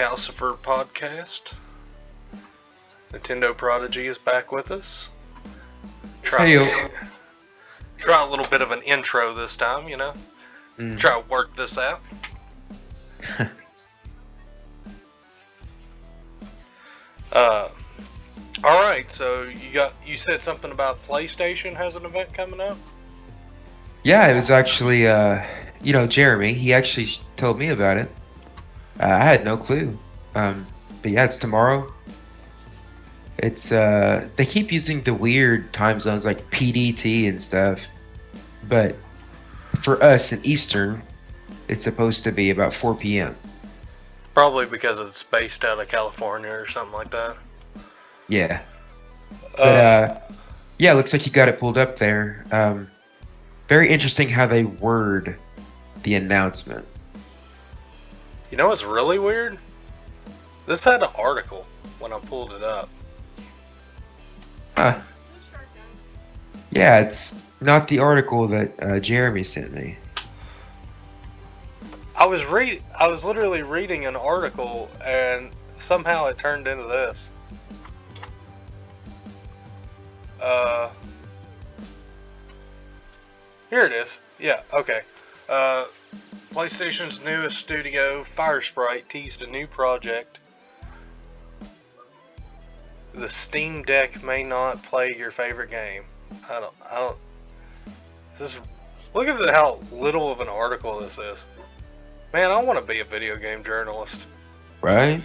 Calcifur podcast. Nintendo Prodigy is back with us. Try a little bit of an intro this time, you know. Try to work this out. All right. So you said something about PlayStation has an event coming up. Yeah, it was actually Jeremy. He actually told me about it. I had no clue. But yeah, it's tomorrow. It's they keep using the weird time zones like PDT and stuff, but for us in Eastern, it's supposed to be about 4 p.m. Probably because it's based out of California or something like that. Yeah. But yeah, looks like you got it pulled up there. Very interesting how they word the announcement. You know what's really weird? This had an article when I pulled it up. Yeah, it's not the article that Jeremy sent me. I was literally reading an article and somehow it turned into this. Here it is. Yeah, okay. PlayStation's newest studio, Firesprite, teased a new project. The Steam Deck may not play your favorite game. I don't. Look at how little of an article this is. Man, I want to be a video game journalist. Right?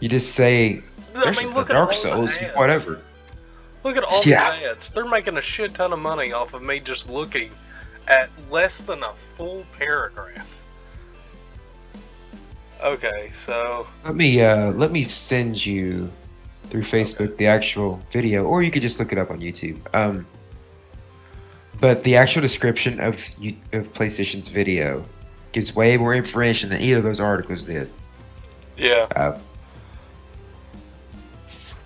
You just say, look at Dark all Souls, the ads. whatever. Look at all the ads. They're making a shit ton of money off of me just looking at less than a full paragraph. Okay, so let me send you through Facebook the actual video, or you could just look it up on YouTube. But the actual description of PlayStation's video gives way more information than either of those articles did. Yeah.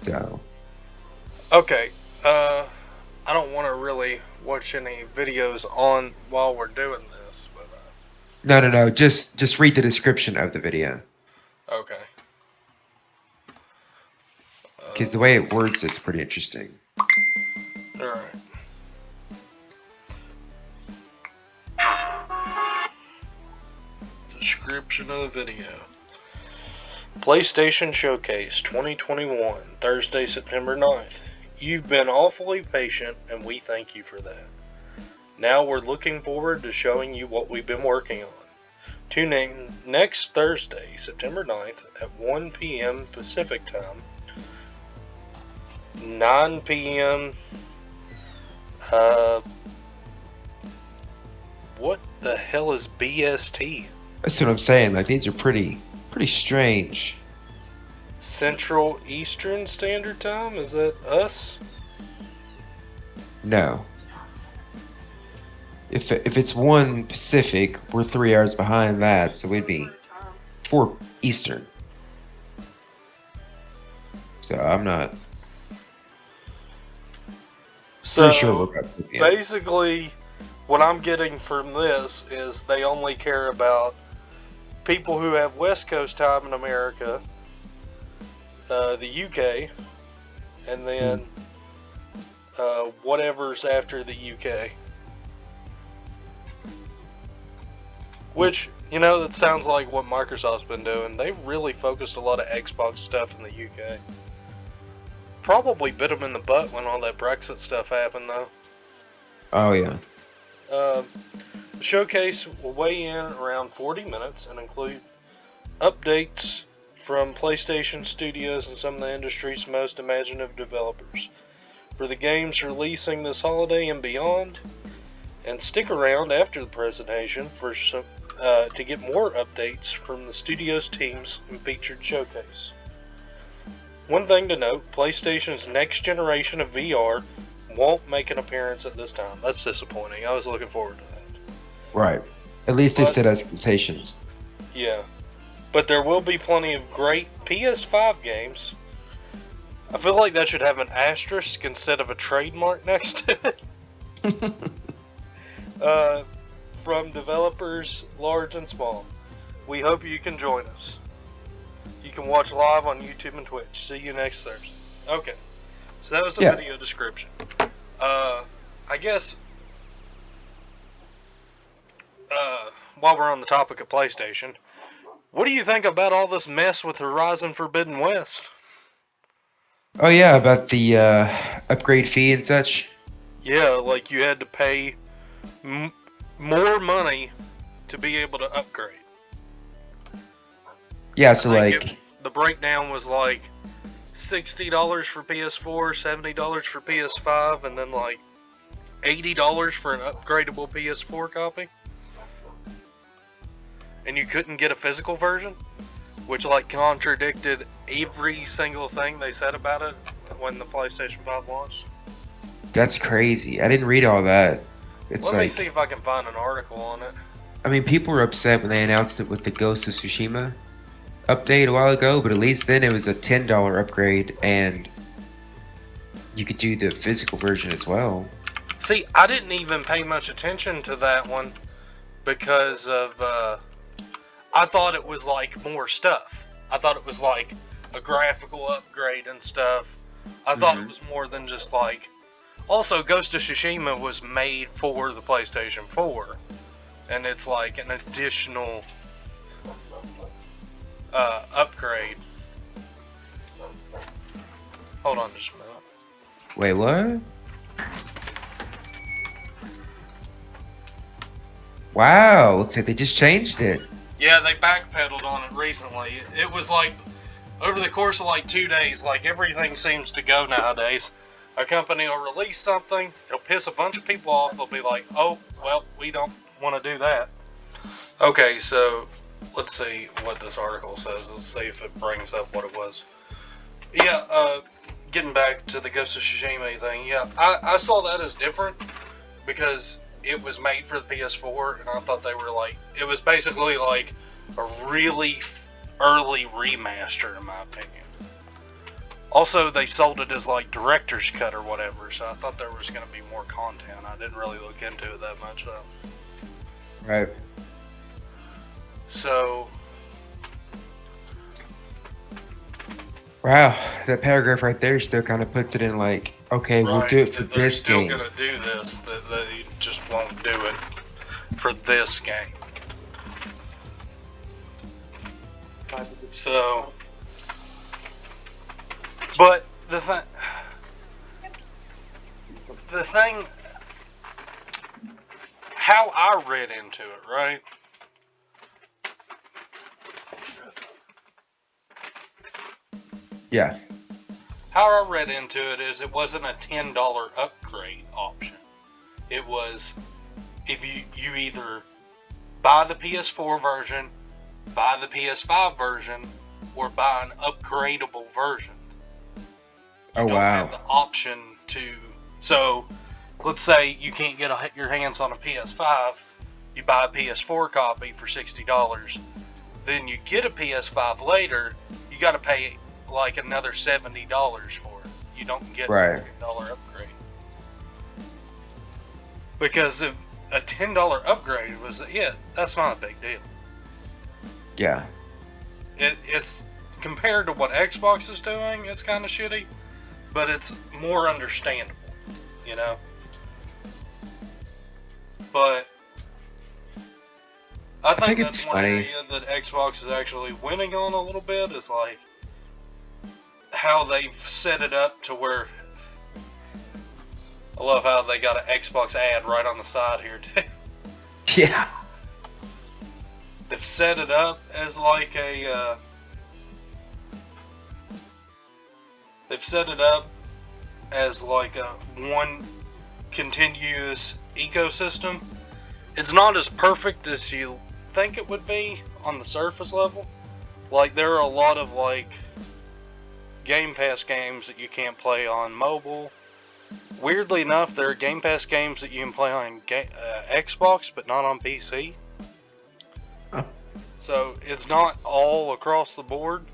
So. Okay. I don't want to really watch any videos on while we're doing this, but. No. Just read the description of the video. Okay. Because the way it words it's pretty interesting. Alright. Description of the video. PlayStation Showcase 2021, Thursday, September 9th. You've been awfully patient, and we thank you for that. Now we're looking forward to showing you what we've been working on. Tune in next Thursday, September 9th at 1 p.m. Pacific Time, 9 p.m. What the hell is BST? That's what I'm saying. Like, these are pretty strange. Central Eastern Standard Time? Is that us? No. If it's 1 Pacific, we're 3 hours behind that, so we'd be 4 Eastern. So I'm not. So pretty sure we're about basically, what I'm getting from this is they only care about people who have West Coast time in America, the UK, and then whatever's after the UK. Which, that sounds like what Microsoft's been doing. They've really focused a lot of Xbox stuff in the UK. Probably bit them in the butt when all that Brexit stuff happened, though. Oh, yeah. The showcase will weigh in around 40 minutes and include updates from PlayStation Studios and some of the industry's most imaginative developers for the games releasing this holiday and beyond. And stick around after the presentation for some to get more updates from the studio's teams and featured showcase. One thing to note, PlayStation's next generation of VR won't make an appearance at this time. That's disappointing. I was looking forward to that. Right. At least they set expectations. Yeah. But there will be plenty of great PS5 games. I feel like that should have an asterisk instead of a trademark next to it. From developers large and small. We hope you can join us. you can watch live on YouTube and Twitch. See you next Thursday. Okay. So that was the Yeah. video description. I guess while we're on the topic of PlayStation, what do you think about all this mess with Horizon Forbidden West? Oh yeah, about the upgrade fee and such. Yeah, like you had to pay more money to be able to upgrade. Yeah, so I think like, the breakdown was like $60 for PS4, $70 for PS5, and then like $80 for an upgradable PS4 copy. And you couldn't get a physical version, which like contradicted every single thing they said about it when the PlayStation 5 launched. that's crazy. I didn't read all that. It's Let me like, see if I can find an article on it. I mean, people were upset when they announced it with the Ghost of Tsushima update a while ago, but at least then it was a $10 upgrade, and you could do the physical version as well. See, I didn't even pay much attention to that one because of, I thought it was like more stuff. I thought it was like a graphical upgrade and stuff. I thought it was more than just like... Also, Ghost of Tsushima was made for the PlayStation 4, and it's like an additional upgrade. Hold on just a minute. Wait, what? Wow, looks like they just changed it. Yeah, they backpedaled on it recently. It was like, over the course of like 2 days, like everything seems to go nowadays. A company will release something, it'll piss a bunch of people off, they'll be like, oh, well, we don't want to do that. Okay, so, let's see what this article says. Let's see if it brings up what it was. Yeah, getting back to the Ghost of Tsushima thing, yeah, I saw that as different, because it was made for the PS4, and I thought they were like, it was basically like a really early remaster, in my opinion. Also, they sold it as like director's cut or whatever, so I thought there was going to be more content. I didn't really look into it that much, though. Right. So, Wow, that paragraph right there still kind of puts it in like, okay, we'll do it for they're this still game. going to do this, that they just won't do it for this game. So, but the thing, how I read into it, right? Yeah. How I read into it is it wasn't a $10 upgrade option. It was, if you either buy the PS4 version, buy the PS5 version, or buy an upgradable version. Oh, Don't wow. have the option to. So, let's say you can't get your hands on a PS5, you buy a PS4 copy for $60. Then you get a PS5 later, you got to pay like another $70 for it. You don't get Right. a $10 upgrade. Because if a $10 upgrade was, yeah, that's not a big deal. Yeah. It's compared to what Xbox is doing, it's kind of shitty, but it's more understandable, you know? But I think it's that's one funny. area that Xbox is actually winning on a little bit, is like how they've set it up to where, I love how they got an Xbox ad right on the side here too. Yeah. They've set it up as like a one continuous ecosystem. It's not as perfect as you think it would be on the surface level. Like, there are a lot of like Game Pass games that you can't play on mobile. Weirdly enough, there are Game Pass games that you can play on Xbox, but not on PC. Oh. So it's not all across the board.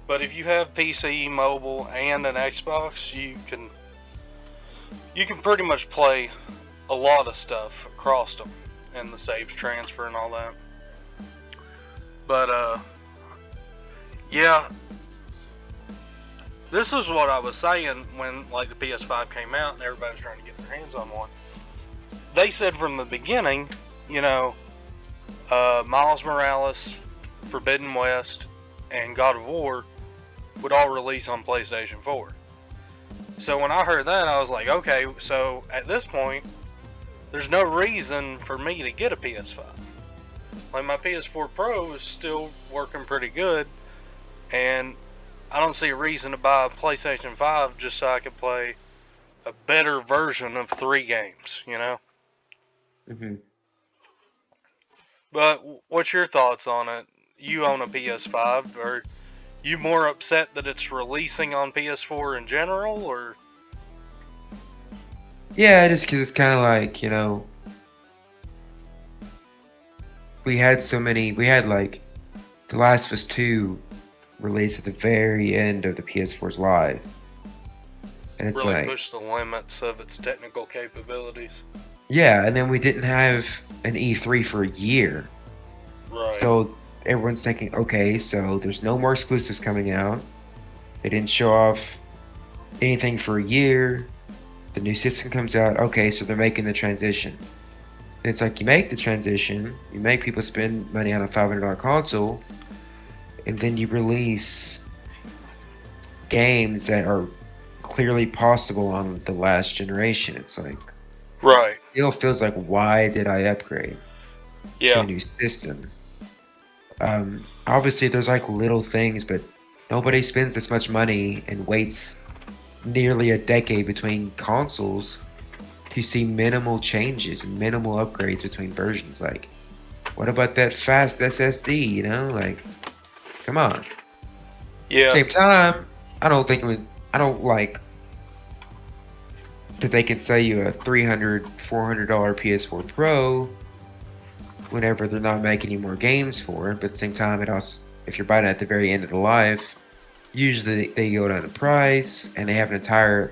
But if you have PC, mobile, and an Xbox, you can pretty much play a lot of stuff across them, and the saves transfer and all that. But Yeah, this is what I was saying when like the PS5 came out and everybody was trying to get their hands on one. They said from the beginning, you know, Miles Morales, Forbidden West, and God of War would all release on PlayStation 4. So when I heard that, I was like, okay, so at this point, there's no reason for me to get a PS5. Like, my PS4 Pro is still working pretty good, and I don't see a reason to buy a PlayStation 5 just so I could play a better version of 3 games, you know? Hmm. But what's your thoughts on it? You own a PS5. Are you more upset that it's releasing on PS4 in general, or? Yeah, just because it's kind of like, we had like The Last of Us 2 released at the very end of the PS4's live. And it's Really like, push the limits of its technical capabilities? yeah, and then we didn't have an E3 for a year. Right. So everyone's thinking, okay, so there's no more exclusives coming out. They didn't show off anything for a year. The new system comes out. Okay, so they're making the transition. And it's like you make the transition, you make people spend money on a $500 console, and then you release games that are clearly possible on the last generation. It's like, Right. it still feels like, why did I upgrade to a Yeah. new system? Obviously, there's like little things, but nobody spends this much money and waits nearly a decade between consoles to see minimal changes and minimal upgrades between versions. Like, what about that fast SSD? Like, come on. Yeah. Same time, I don't think I don't like that they can sell you a $300, $400 PS4 Pro whenever they're not making any more games for it. But at the same time, it also, if you're buying it at the very end of the life, usually they go down in price and they have an entire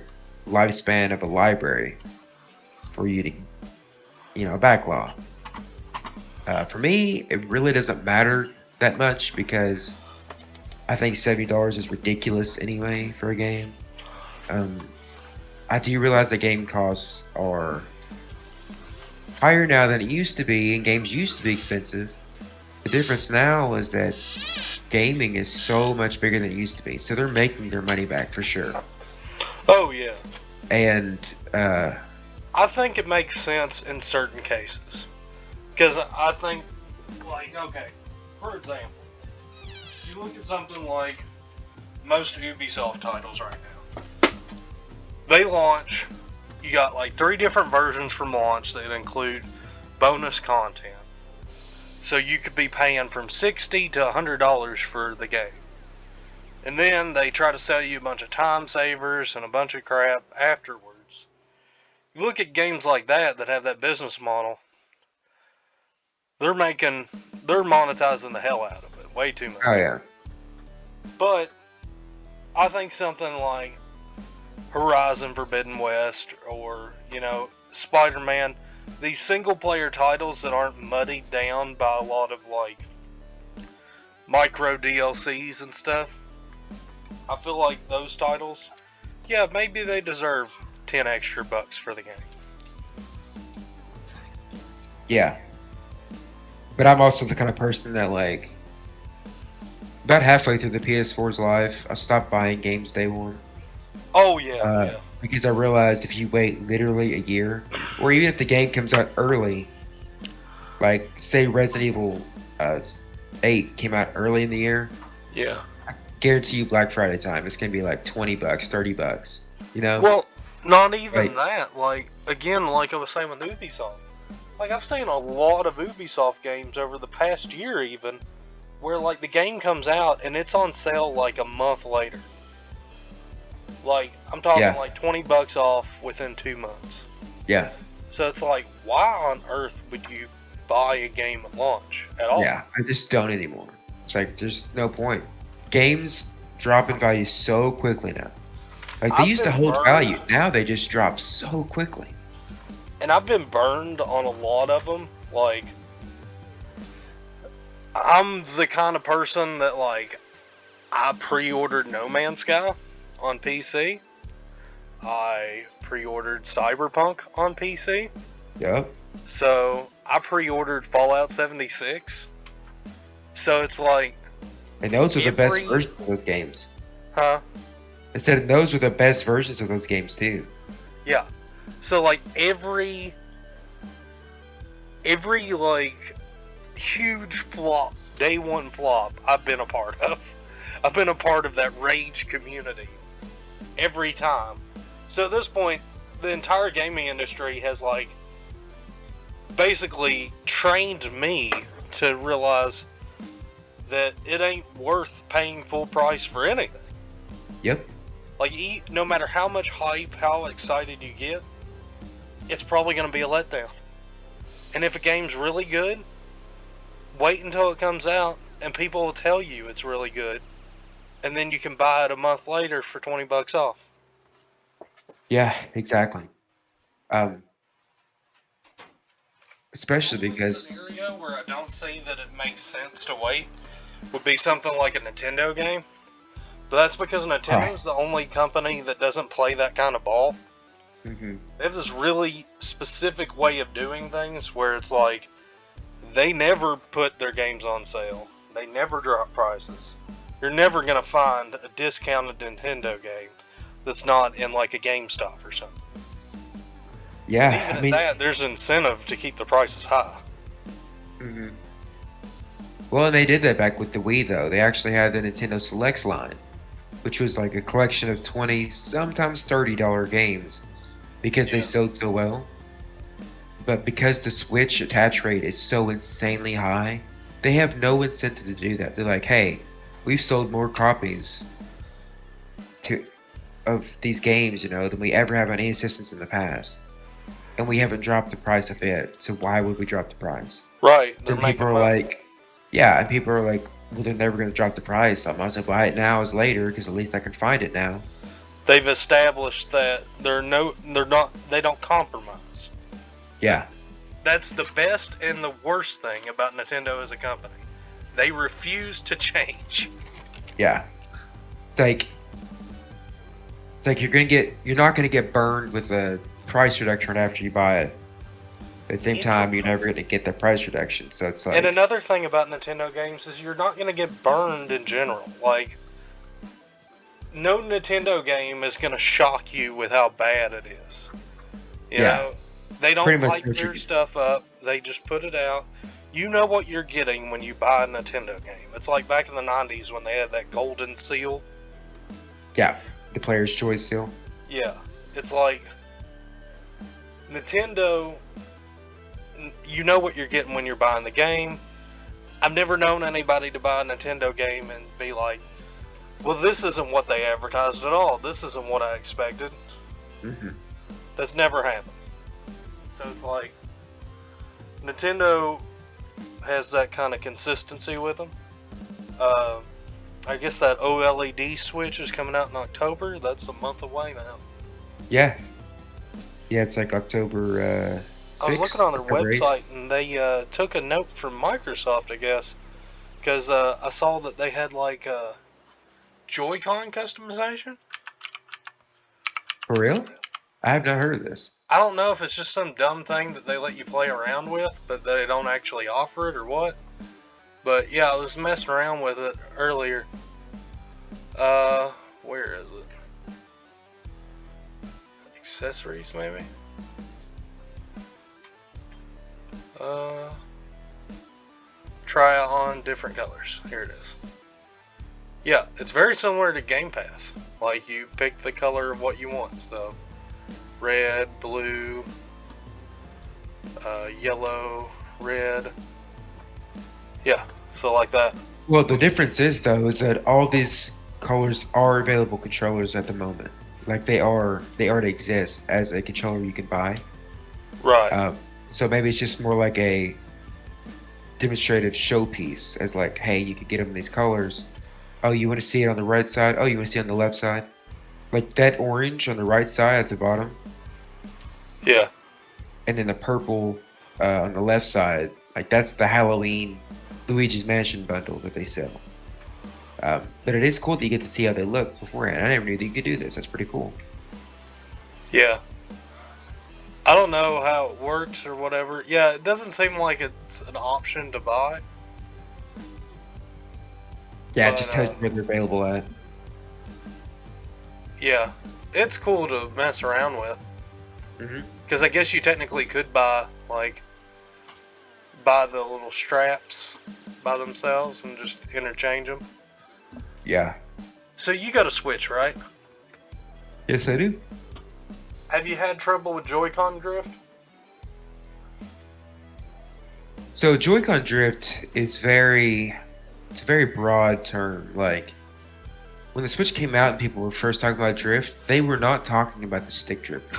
lifespan of a library for you to, a backlog. For me, it really doesn't matter that much because I think $70 is ridiculous anyway for a game. I do realize that game costs are higher now than it used to be, and games used to be expensive. The difference now is that gaming is so much bigger than it used to be, so they're making their money back for sure. Oh, yeah. And I think it makes sense in certain cases. Because I think, like, okay, for example, you look at something like most Ubisoft titles right now. They launch, you got like 3 different versions from launch that include bonus content. So you could be paying from $60 to $100 for the game. And then they try to sell you a bunch of time savers and a bunch of crap afterwards. You look at games like that have that business model, they're monetizing the hell out of it. Way too much. oh yeah, But I think something like Horizon Forbidden West or, Spider-Man, these single player titles that aren't muddied down by a lot of like micro DLCs and stuff. I feel like those titles, yeah, maybe they deserve 10 extra bucks for the game. yeah. But I'm also the kind of person that like about halfway through the PS4's life, I stopped buying games day one. Oh yeah. Because I realized if you wait literally a year, or even if the game comes out early, like say Resident Evil 8 came out early in the year, Yeah. guarantee you Black Friday time, it's gonna be like $20, $30. Well, not even Like, that. Like, again, like I was saying with Ubisoft. Like, I've seen a lot of Ubisoft games over the past year even, where like the game comes out and it's on sale like a month later. Like, I'm talking yeah, like $20 off within 2 months. yeah, So it's like, why on earth would you buy a game at launch at all? yeah. I just don't anymore. It's like there's no point. Games drop in value so quickly now. Like they I've used to been hold burned, value, now they just drop so quickly. and I've been burned on a lot of them. Like, I'm the kind of person that like I pre-ordered No Man's Sky on PC. I pre-ordered Cyberpunk on PC. Yep. So I pre-ordered Fallout 76. So it's like And those are the best every versions of those games. huh? I said those are the best versions of those games too. Yeah. So like every like huge flop, day one flop I've been a part of. I've been a part of that rage community every time. So at this point, the entire gaming industry has like basically trained me to realize that it ain't worth paying full price for anything. Yep. Like, no matter how much hype, how excited you get, it's probably going to be a letdown. And if a game's really good, wait until it comes out and people will tell you it's really good. And then you can buy it a month later for $20 off. Yeah, exactly. Um, especially The only because scenario where I don't see that it makes sense to wait would be something like a Nintendo game. But that's because Nintendo's the only company that doesn't play that kind of ball. Mhm. They have this really specific way of doing things where it's like they never put their games on sale. They never drop prices. You're never going to find a discounted Nintendo game that's not in like a GameStop or something. Yeah, And even I at mean, that, there's incentive to keep the prices high. mhm. Well, and they did that back with the Wii though. They actually had the Nintendo Selects line, which was like a collection of 20, sometimes $30 games because they Yeah. sold so well. But because the Switch attach rate is so insanely high, they have no incentive to do that. They're like, hey, we've sold more copies to of these games, than we ever have on any systems in the past. And we haven't dropped the price a bit, so why would we drop the price? Right, they're Then people making are money. like, yeah, and people are like, well, they're never going to drop the price. So I might as well buy it now as later because at least I can find it now. They've established that they don't compromise. Yeah, That's the best and the worst thing about Nintendo as a company. They refuse to change. yeah. Like, it's like you're not gonna get burned with a price reduction after you buy it. At the same time, you're never gonna get the price reduction. So it's And like, another thing about Nintendo games is you're not going to get burned in general. Like, no Nintendo game is going to shock you with how bad it is. You yeah, know, they don't pretty much hype what their you, stuff up. They just put it out. You know what you're getting when you buy a Nintendo game. It's like back in the 90s when they had that golden seal. yeah, the player's choice still. Yeah, it's like Nintendo, you know what you're getting when you're buying the game. I've never known anybody to buy a Nintendo game and be like, well, this isn't what they advertised at all. This isn't what I expected. Hmm. That's never happened. So it's like, Nintendo has that kind of consistency with them. I guess that OLED Switch is coming out in October. That's a month away now. Yeah, yeah, it's like October I was 6th, looking on their October 8th. website and they took a note from Microsoft, I guess, because I saw that they had like Joy-Con customization. For real? I have not heard of this. I don't know if it's just some dumb thing that they let you play around with, but they don't actually offer it or what. But yeah, I was messing around with it earlier. Where is it? Accessories, maybe? Try on different colors. Here it is. Yeah, it's very similar to Game Pass. Like, you pick the color of what you want. So, red, blue, yellow, red. Yeah, so like that. Well, the difference is though is that all these colors are available controllers at the moment. Like they already exist as a controller you can buy. Right. So maybe it's just more like a demonstrative showpiece, as like, hey, you could get them in these colors. Oh, you want to see it on the right side? Oh, you want to see it on the left side? Like that orange on the right side at the bottom, Yeah. and then the purple on the left side. Like that's the Halloween Luigi's Mansion bundle that they sell. But it is cool that you get to see how they look beforehand. I never knew that you could do this. That's pretty cool. Yeah. I don't know how it works or whatever. Yeah, it doesn't seem like it's an option to buy. Yeah, it But just tells you where they're available at. yeah, it's cool to mess around with. Hmm. Because I guess you technically could buy the little straps by themselves and just interchange them. Yeah. So you got a Switch, right? Yes, I do. Have you had trouble with Joy-Con drift? So Joy-Con drift is it's a very broad term. Like when the Switch came out and people were first talking about drift, they were not talking about the stick drift.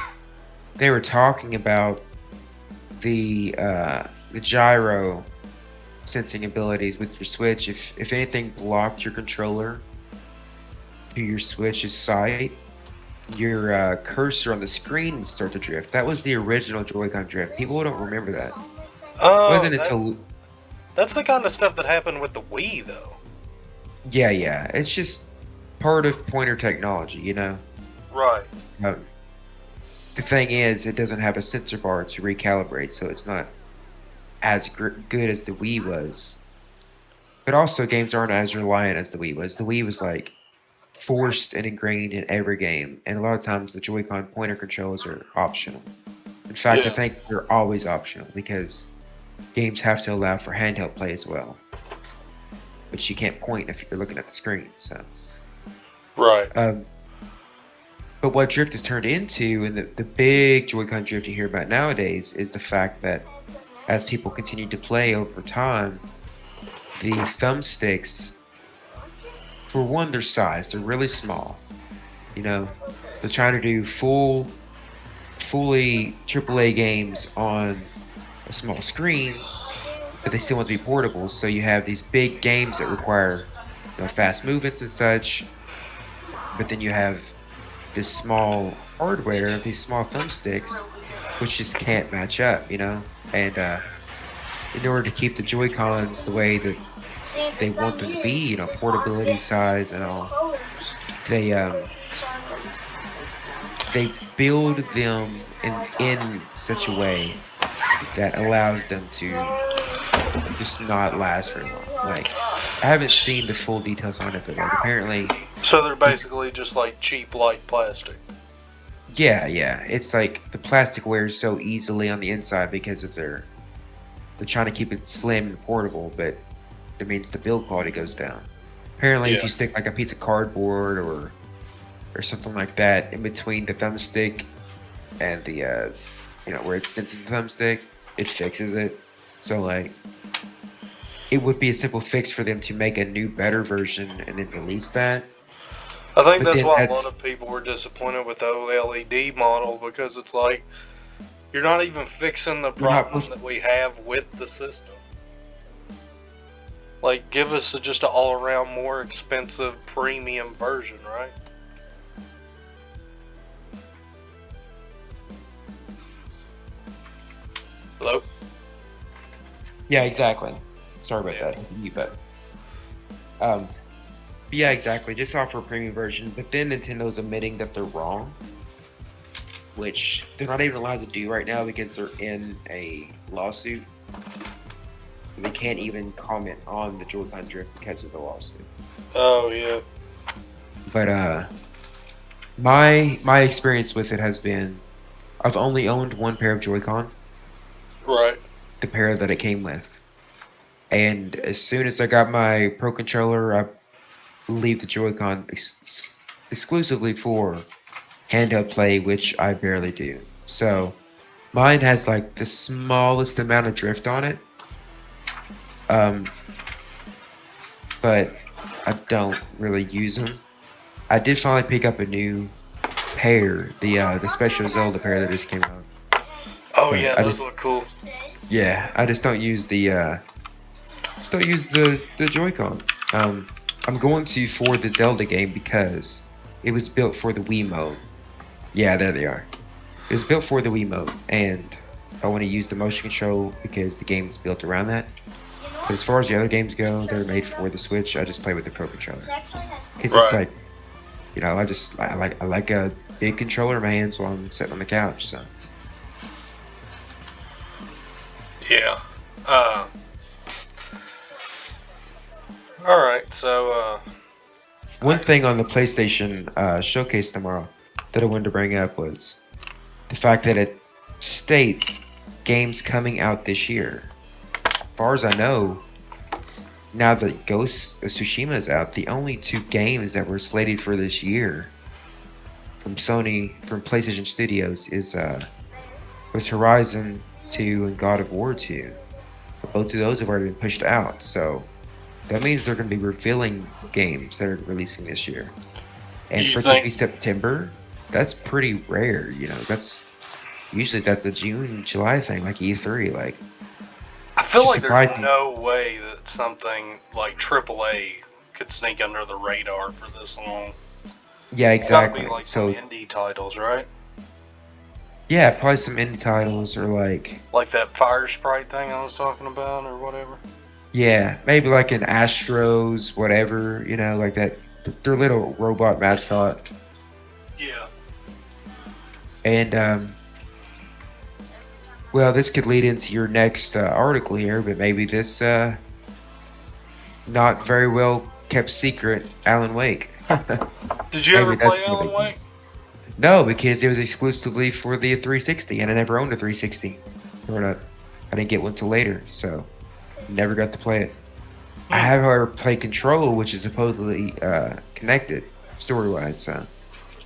They were talking about the gyro sensing abilities with your Switch. If anything blocked your controller to your Switch's sight, your cursor on the screen would start to drift. That was the original Joy-Con drift. People don't remember that. It Oh, wasn't until that's the kind of stuff that happened with the Wii, though. yeah, it's just part of pointer technology, you know. Right. Um, the thing is, it doesn't have a sensor bar to recalibrate, so it's not as good as the Wii was. But also, games aren't as reliant as the Wii was. The Wii was like forced and ingrained in every game, and a lot of times the Joy-Con pointer controls are optional. In fact, I Yeah. think they're always optional because games have to allow for handheld play as well. But you can't point if you're looking at the screen. So, Right. um, but what drift has turned into, and the big Joy-Con drift you hear about nowadays, is the fact that as people continue to play over time, the thumbsticks, for one, their size, they're really small. You know, they're trying to do fully AAA games on a small screen, but they still want to be portable. So you have these big games that require, fast movements and such. But then you have this small hardware, these small thumbsticks, which just can't match up. And in order to keep the Joy Cons the way that they want them to be, portability size and all, they they build them in such a way that allows them to just not last very long. Like, I haven't seen the full details on it, but like apparently, So they're basically just like cheap light plastic. yeah, it's like the plastic wears so easily on the inside because of they're trying to keep it slim and portable, but it means the build quality goes down. Apparently, if Yeah. you stick like a piece of cardboard or something like that in between the thumbstick and the where it senses the thumbstick, it fixes it. So like it would be a simple fix for them to make a new better version and then release that. I think But that's then why a lot that's of people were disappointed with the OLED model because it's like you're not even fixing the you're not problem that we have with the system. Like, give us just an all-around more expensive premium version, right? Hello? yeah, exactly. Sorry about Yeah. that. But um yeah, exactly. Just offer a premium version, but then Nintendo's admitting that they're wrong, which they're not even allowed to do right now because they're in a lawsuit. They can't even comment on the Joy-Con drift because of the lawsuit. Oh, yeah. But my experience with it has been I've only owned one pair of Joy-Con, Right. the pair that it came with. And as soon as I got my Pro controller, I leave the Joy-Con exclusively for handheld play, which I barely do. So mine has like the smallest amount of drift on it. Um, but I don't really use them. I did finally pick up a new pair, the special Zelda pair that just came out. Oh, But yeah, I those just look cool. I just don't use the Joy-Con. I'm going to for the Zelda game because it was built for the Wii mode. Yeah, there they are. It was built for the Wii mode, and I want to use the motion control because the game is built around that. But as far as the other games go, they're made for the Switch. I just play with the Pro Controller. Because it's Right. like, I like a big controller in my hands while I'm sitting on the couch. So Yeah. Uh, all right. So, one thing on the PlayStation showcase tomorrow that I wanted to bring up was the fact that it states games coming out this year. As far as I know, now that Ghost of Tsushima is out, the only two games that were slated for this year from PlayStation Studios was Horizon 2 and God of War 2. But both of those have already been pushed out, so that means they're going to be revealing games that are releasing this year. And you for it to be think? September, that's pretty rare. That's usually a June, July thing, like E3. Like, I it's feel just like there's surprising. no way that something like AAA could sneak under the radar for this long. Yeah, It's got to be exactly. like some So indie titles, right? yeah, probably some indie titles or Like that Fire Sprite thing I was talking about, or whatever. yeah, maybe like an Astros, whatever. Like that. Their little robot mascot. Yeah. And well, this could lead into your next article here, but maybe this not very well kept secret, Alan Wake. Did you Maybe ever that's play gonna Alan be Wake? no, because it was exclusively for the 360, and I never owned a 360 growing up. I didn't get one till later, so never got to play it. I have, however, played Control, which is supposedly connected story-wise, so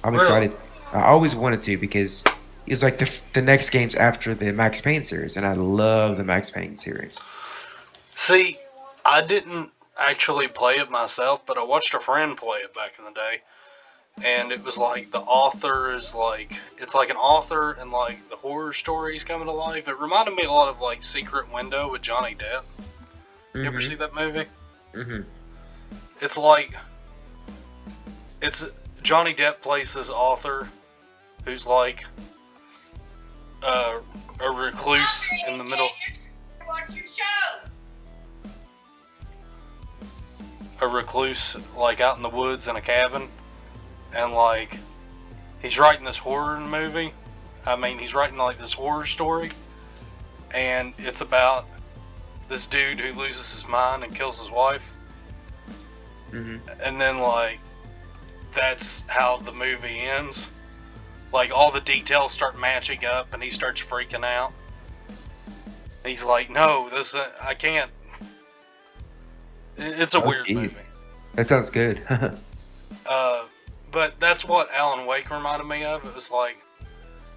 I'm Really? excited. I always wanted to because it's like the next games after the Max Payne series, and I love the Max Payne series. See, I didn't actually play it myself, but I watched a friend play it back in the day. And it was like the author is like, it's like an author and like the horror stories coming to life. It reminded me a lot of like Secret Window with Johnny Depp. You ever see Mm-hmm. that movie? Mm-hmm. It's like, it's Johnny Depp plays this author who's like uh, a recluse in the middle. Watch your show. A recluse like out in the woods in a cabin, and like he's writing this horror movie. I mean, he's writing like this horror story, and it's about this dude who loses his mind and kills his wife, Mm-hmm. and then like that's how the movie ends. Like all the details start matching up, and he starts freaking out. He's like, "No, this I can't." It's a Oh, weird geez. movie. That sounds good. But that's what Alan Wake reminded me of. It was like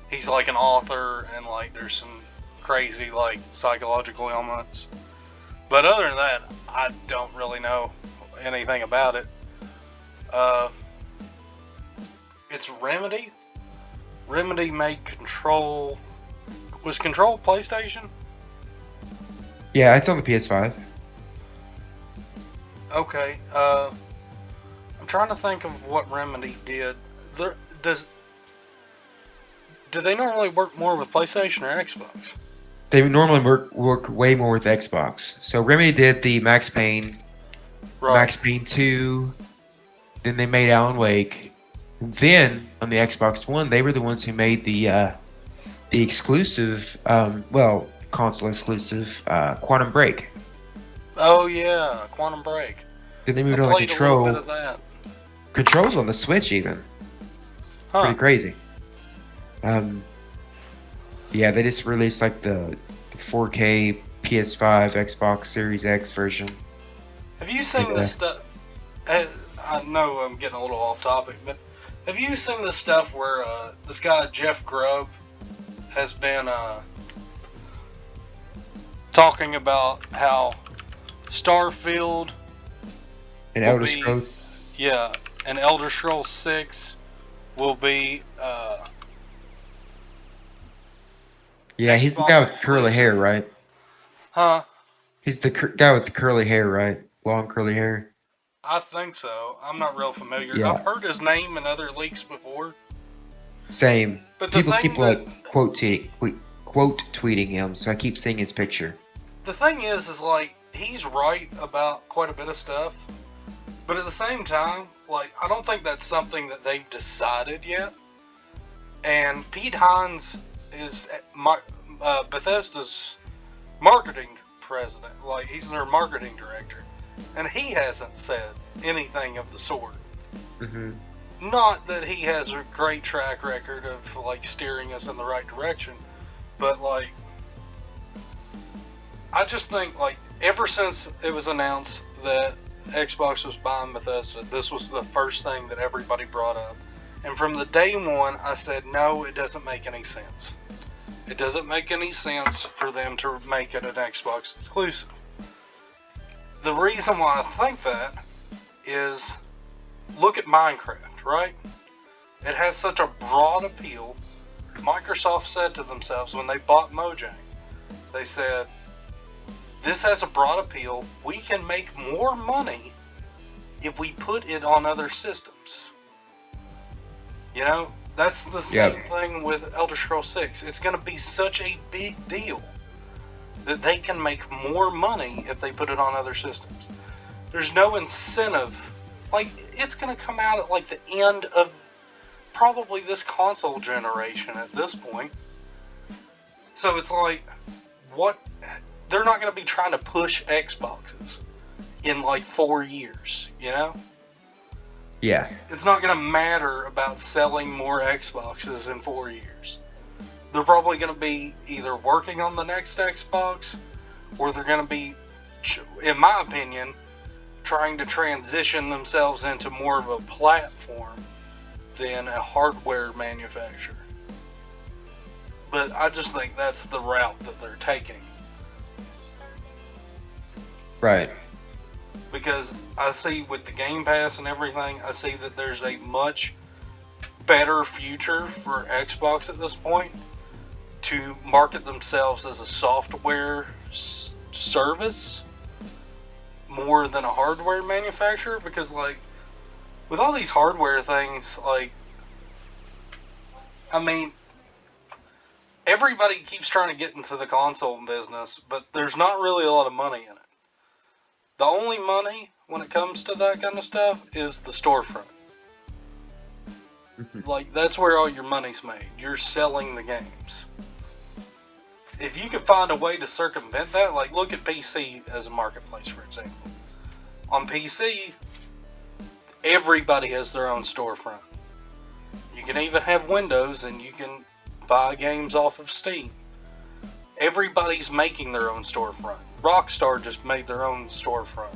he's like an author, and like there's some crazy like psychological elements. But other than that, I don't really know anything about it. Uh, it's Remedy. Remedy made Control. Was Control PlayStation? Yeah, it's on the PS5. Okay. I'm trying to think of what Remedy did. There, does do they normally work more with PlayStation or Xbox? They normally work way more with Xbox. So Remedy did the Max Payne, Right. Max Payne 2, then they made Alan Wake. Then on the Xbox One, they were the ones who made the exclusive, console exclusive Quantum Break. Oh yeah, Quantum Break. Then they I moved on to played a little bit Control. of that. Control's on the Switch even. Huh. Pretty crazy. Um, yeah, they just released like the 4K PS5 Xbox Series X version. Have you seen And, this stuff? I know I'm getting a little off topic, but have you seen this stuff where this guy Jeff Grubb has been talking about how Starfield and will Elder be, Scrolls. yeah, and Elder Scrolls 6 will be Yeah, he's the guy Xbox with the curly hair, exclusive. right? Huh? He's the guy with the curly hair, right? Long curly hair. I think so. I'm not real familiar. I've Yeah, heard his name in other leaks before. same. But People keep like quote tweeting him, so I keep seeing his picture. the thing is like he's right about quite a bit of stuff, but at the same time, like, I don't think that's something that they've decided yet. And Pete Hines is Bethesda's marketing president, like, he's their marketing director, and he hasn't said anything of the sort. Mm-hmm. Not that he has a great track record of, like, steering us in the right direction, but, like, I just think, like, ever since it was announced that Xbox was buying Bethesda, this was the first thing that everybody brought up. And from the day one, I said, no, it doesn't make any sense. It doesn't make any sense for them to make it an Xbox exclusive. The reason why I think that is, look at Minecraft, right? It has such a broad appeal. Microsoft said to themselves when they bought Mojang, they said, this has a broad appeal. We can make more money if we put it on other systems. You know, that's the same thing with Elder Scrolls 6. It's going to be such a big deal that they can make more money if they put it on other systems. There's no incentive. Like, it's going to come out at, like, the end of probably this console generation at this point. So it's like, what? They're not going to be trying to push Xboxes in, like, 4 years, you know? Yeah. It's not going to matter about selling more Xboxes in 4 years. They're probably going to be either working on the next Xbox, or they're going to be, in my opinion, trying to transition themselves into more of a platform than a hardware manufacturer. But I just think that's the route that they're taking. Right. Because I see with the Game Pass and everything, I see that there's a much better future for Xbox at this point to market themselves as a software service more than a hardware manufacturer. Because, like, with all these hardware things, like, I mean, everybody keeps trying to get into the console business, but there's not really a lot of money in it. The only money when it comes to that kind of stuff is the storefront. Like, that's where all your money's made. You're selling the games. If you could find a way to circumvent that, like, look at PC as a marketplace, for example. On PC, everybody has their own storefront. You can even have Windows, and you can buy games off of Steam. Everybody's making their own storefront. Rockstar just made their own storefront.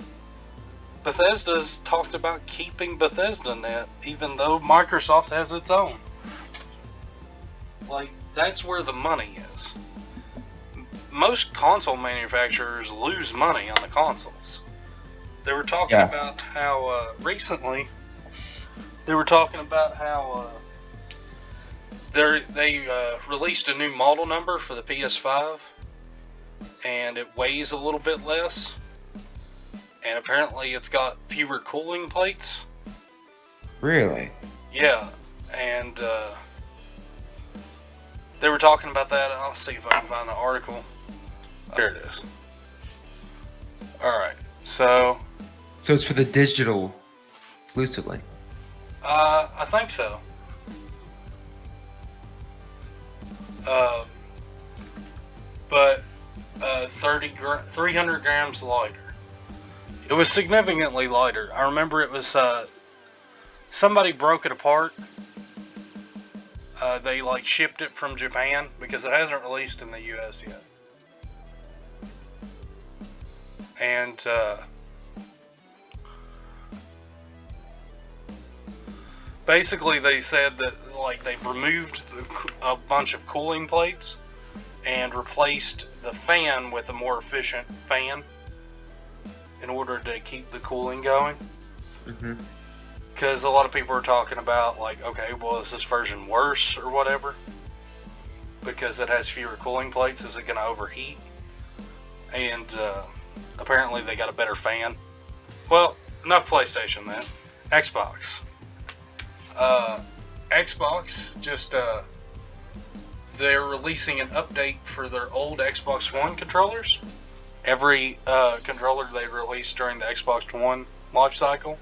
Bethesda's talked about keeping BethesdaNet, even though Microsoft has its own. Like, that's where the money is. Most console manufacturers lose money on the consoles. They were talking about how, recently, they were talking about how, they released a new model number for the PS5, and it weighs a little bit less, and apparently it's got fewer cooling plates. Really? Yeah, and they were talking about that. I'll see if I can find the article. There it is. Alright, so it's for the digital exclusively? I think so. But 300 grams lighter. It was significantly lighter. I remember it was, somebody broke it apart. They, like, shipped it from Japan because it hasn't released in the US yet. And, basically they said that, like, they've removed a bunch of cooling plates and replaced the fan with a more efficient fan in order to keep the cooling going. Because a lot of people are talking about, like, okay, well, is this version worse or whatever? Because it has fewer cooling plates, is it going to overheat? And apparently they got a better fan. Well, enough PlayStation then. Xbox. Xbox just, they're releasing an update for their old Xbox One controllers. every controller they released during the Xbox One life cycle,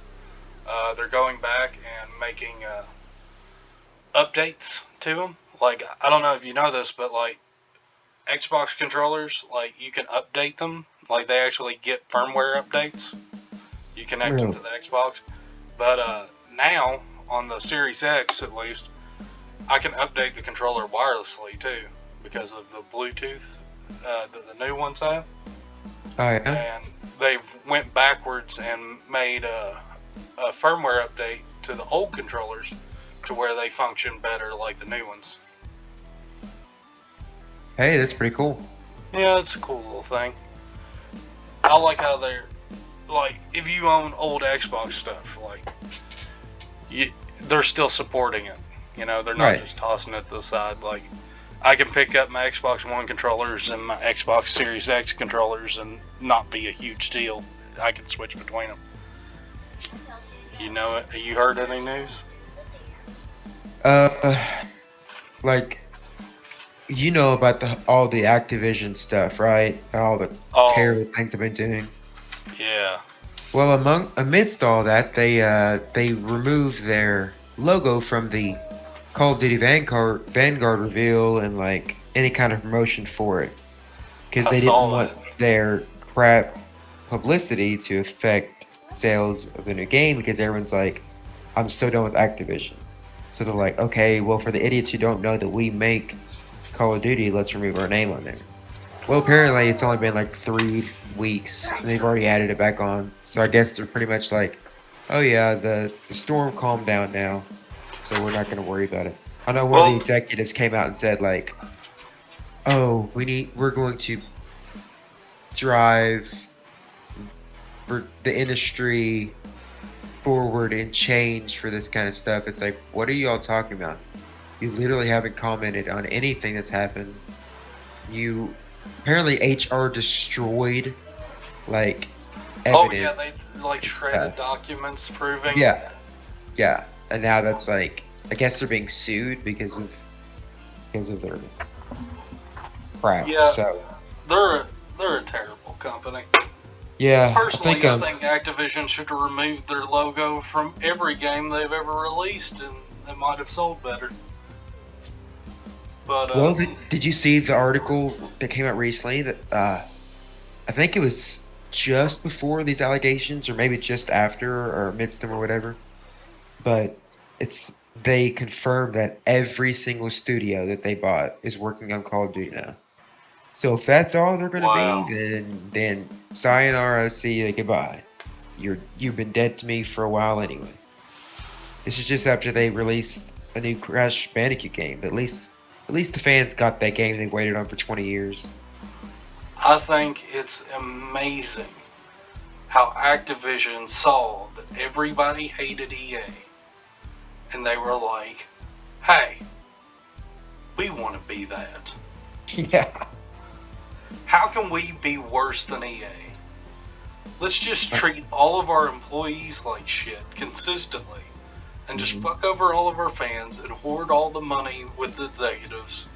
they're going back and making updates to them. Like, I don't know if you know this, but like Xbox controllers, like you can update them. Like they actually get firmware updates. You connect them Really? to the Xbox. But now on the Series X, at least, I can update the controller wirelessly too because of the Bluetooth that the new ones have. Oh yeah. And they went backwards and made a firmware update to the old controllers to where they function better like the new ones. Hey, that's pretty cool. Yeah, it's a cool little thing. I like how they're like, if you own old Xbox stuff, like they're still supporting it. You know, they're not Right. just tossing it to the side. Like, I can pick up my Xbox One controllers and my Xbox Series X controllers and not be a huge deal. I can switch between them. You know it? You heard any news? Like you know about all the Activision stuff, right? All the Oh, terrible things they've been doing. yeah. Well, amidst all that, they removed their logo from the Call of Duty Vanguard reveal and like any kind of promotion for it because I they didn't saw want that. their crap publicity to affect sales of the new game because everyone's like, I'm so done with Activision. So they're like, okay, well, for the idiots who don't know that we make Call of Duty, let's remove our name on there. Well, apparently it's only been like 3 weeks, and they've already added it back on. So I guess they're pretty much like, oh yeah, the storm calmed down now, so we're not going to worry about it. I know one of the Well, executives came out and said like, oh, we're going to drive for the industry forward and change for this kind of stuff. It's like, what are you all talking about? You literally haven't commented on anything that's happened. You apparently HR destroyed like oh yeah, evidence. they like and shredded stuff. documents proving. Yeah, yeah, and now that's like I guess they're being sued because of their crap. Yeah, So they're a terrible company. yeah, Personally, I think Activision should have removed their logo from every game they've ever released, and they might have sold better. But well, did you see the article that came out recently that I think it was just before these allegations or maybe just after or amidst them or whatever. But it's they confirmed that every single studio that they bought is working on Call of Duty now. So if that's all they're gonna be, wow. then sayonara, see you, goodbye. You've been dead to me for a while anyway. This is just after they released a new Crash Bandicoot game. But at least the fans got that game they've waited on for 20 years. I think it's amazing how Activision saw that everybody hated EA, and they were like, "Hey, we want to be that. Yeah. How can we be worse than EA? Let's just treat all of our employees like shit consistently and just fuck over all of our fans and hoard all the money with the executives.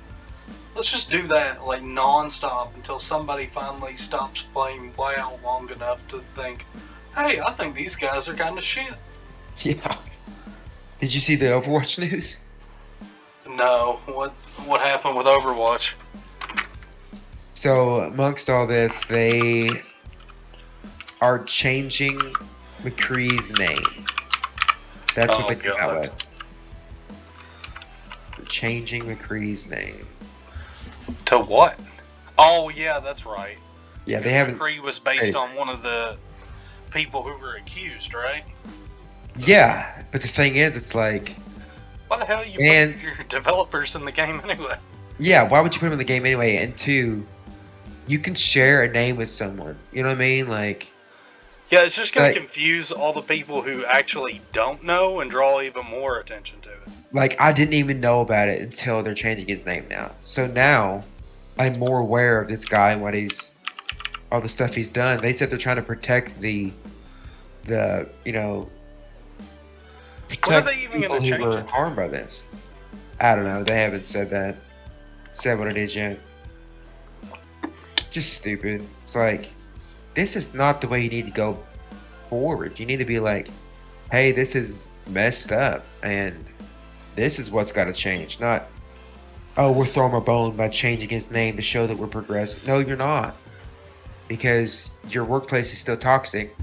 Let's just do that like non-stop until somebody finally stops playing WoW long enough to think, hey, I think these guys are kind of shit." Yeah. Did you see the Overwatch news? No, what happened with Overwatch? So amongst all this, they are changing McCree's name. That's what Oh, they came out God. with. They're changing McCree's name. To what? Oh, yeah, that's right. Yeah, they haven't. McCree was based Hey. on one of the people who were accused, right? Yeah, but the thing is, it's like, Why the hell you And- put your developers in the game anyway? yeah, why would you put him in the game anyway? And two, you can share a name with someone. You know what I mean? Like, Yeah, it's just going Like- to confuse all the people who actually don't know and draw even more attention to it. I didn't even know about it until they're changing his name now. So now, I'm more aware of this guy and all the stuff he's done. They said they're trying to protect the protect they even people gonna who change were it to? harmed by this. I don't know. They haven't said what it is yet. just stupid. It's like, this is not the way you need to go forward. You need to be like, hey, this is messed up, and this is what's got to change. Not, oh, we're throwing a bone by changing his name to show that we're progressive. No, you're not, because your workplace is still toxic.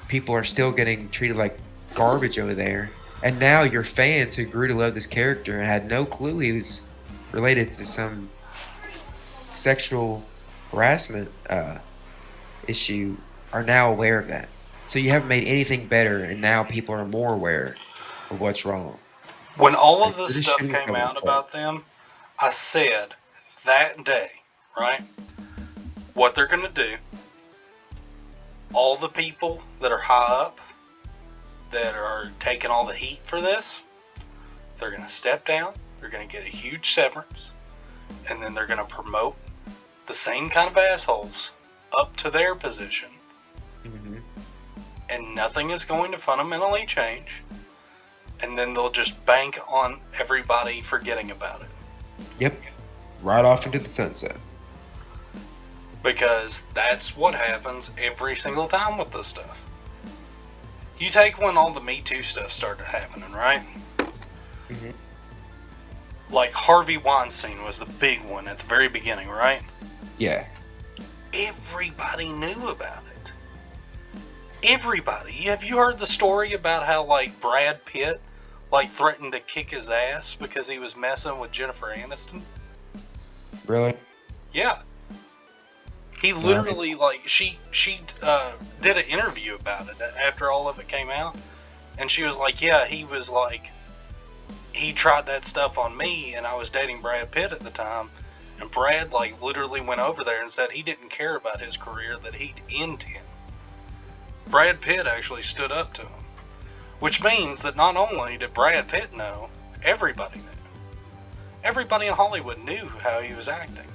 People are still getting treated like garbage over there, and now your fans who grew to love this character and had no clue he was related to some sexual harassment issue are now aware of that. So you haven't made anything better, and now people are more aware of what's wrong. When all of Like, this they're just stuff shooting came from the out top. about them, I said that day, right? What they're going to do, all the people that are high up, that are taking all the heat for this, they're going to step down, they're going to get a huge severance, and then they're going to promote the same kind of assholes up to their position, Mm-hmm. and nothing is going to fundamentally change, and then they'll just bank on everybody forgetting about it. Yep. Right off into the sunset. Because that's what happens every single time with this stuff. You take when all the Me Too stuff started happening, right? Mm-hmm. Like Harvey Weinstein was the big one at the very beginning, right? Yeah. Everybody knew about it. Everybody. Have you heard the story about how, like, Brad Pitt, like, threatened to kick his ass because he was messing with Jennifer Aniston? Really? Yeah. He literally, like, she did an interview about it after all of it came out, and she was like, yeah, he was like, he tried that stuff on me, and I was dating Brad Pitt at the time, and Brad, like, literally went over there and said he didn't care about his career, that he'd end him. Brad Pitt actually stood up to him, which means that not only did Brad Pitt know, everybody knew. Everybody in Hollywood knew how he was acting.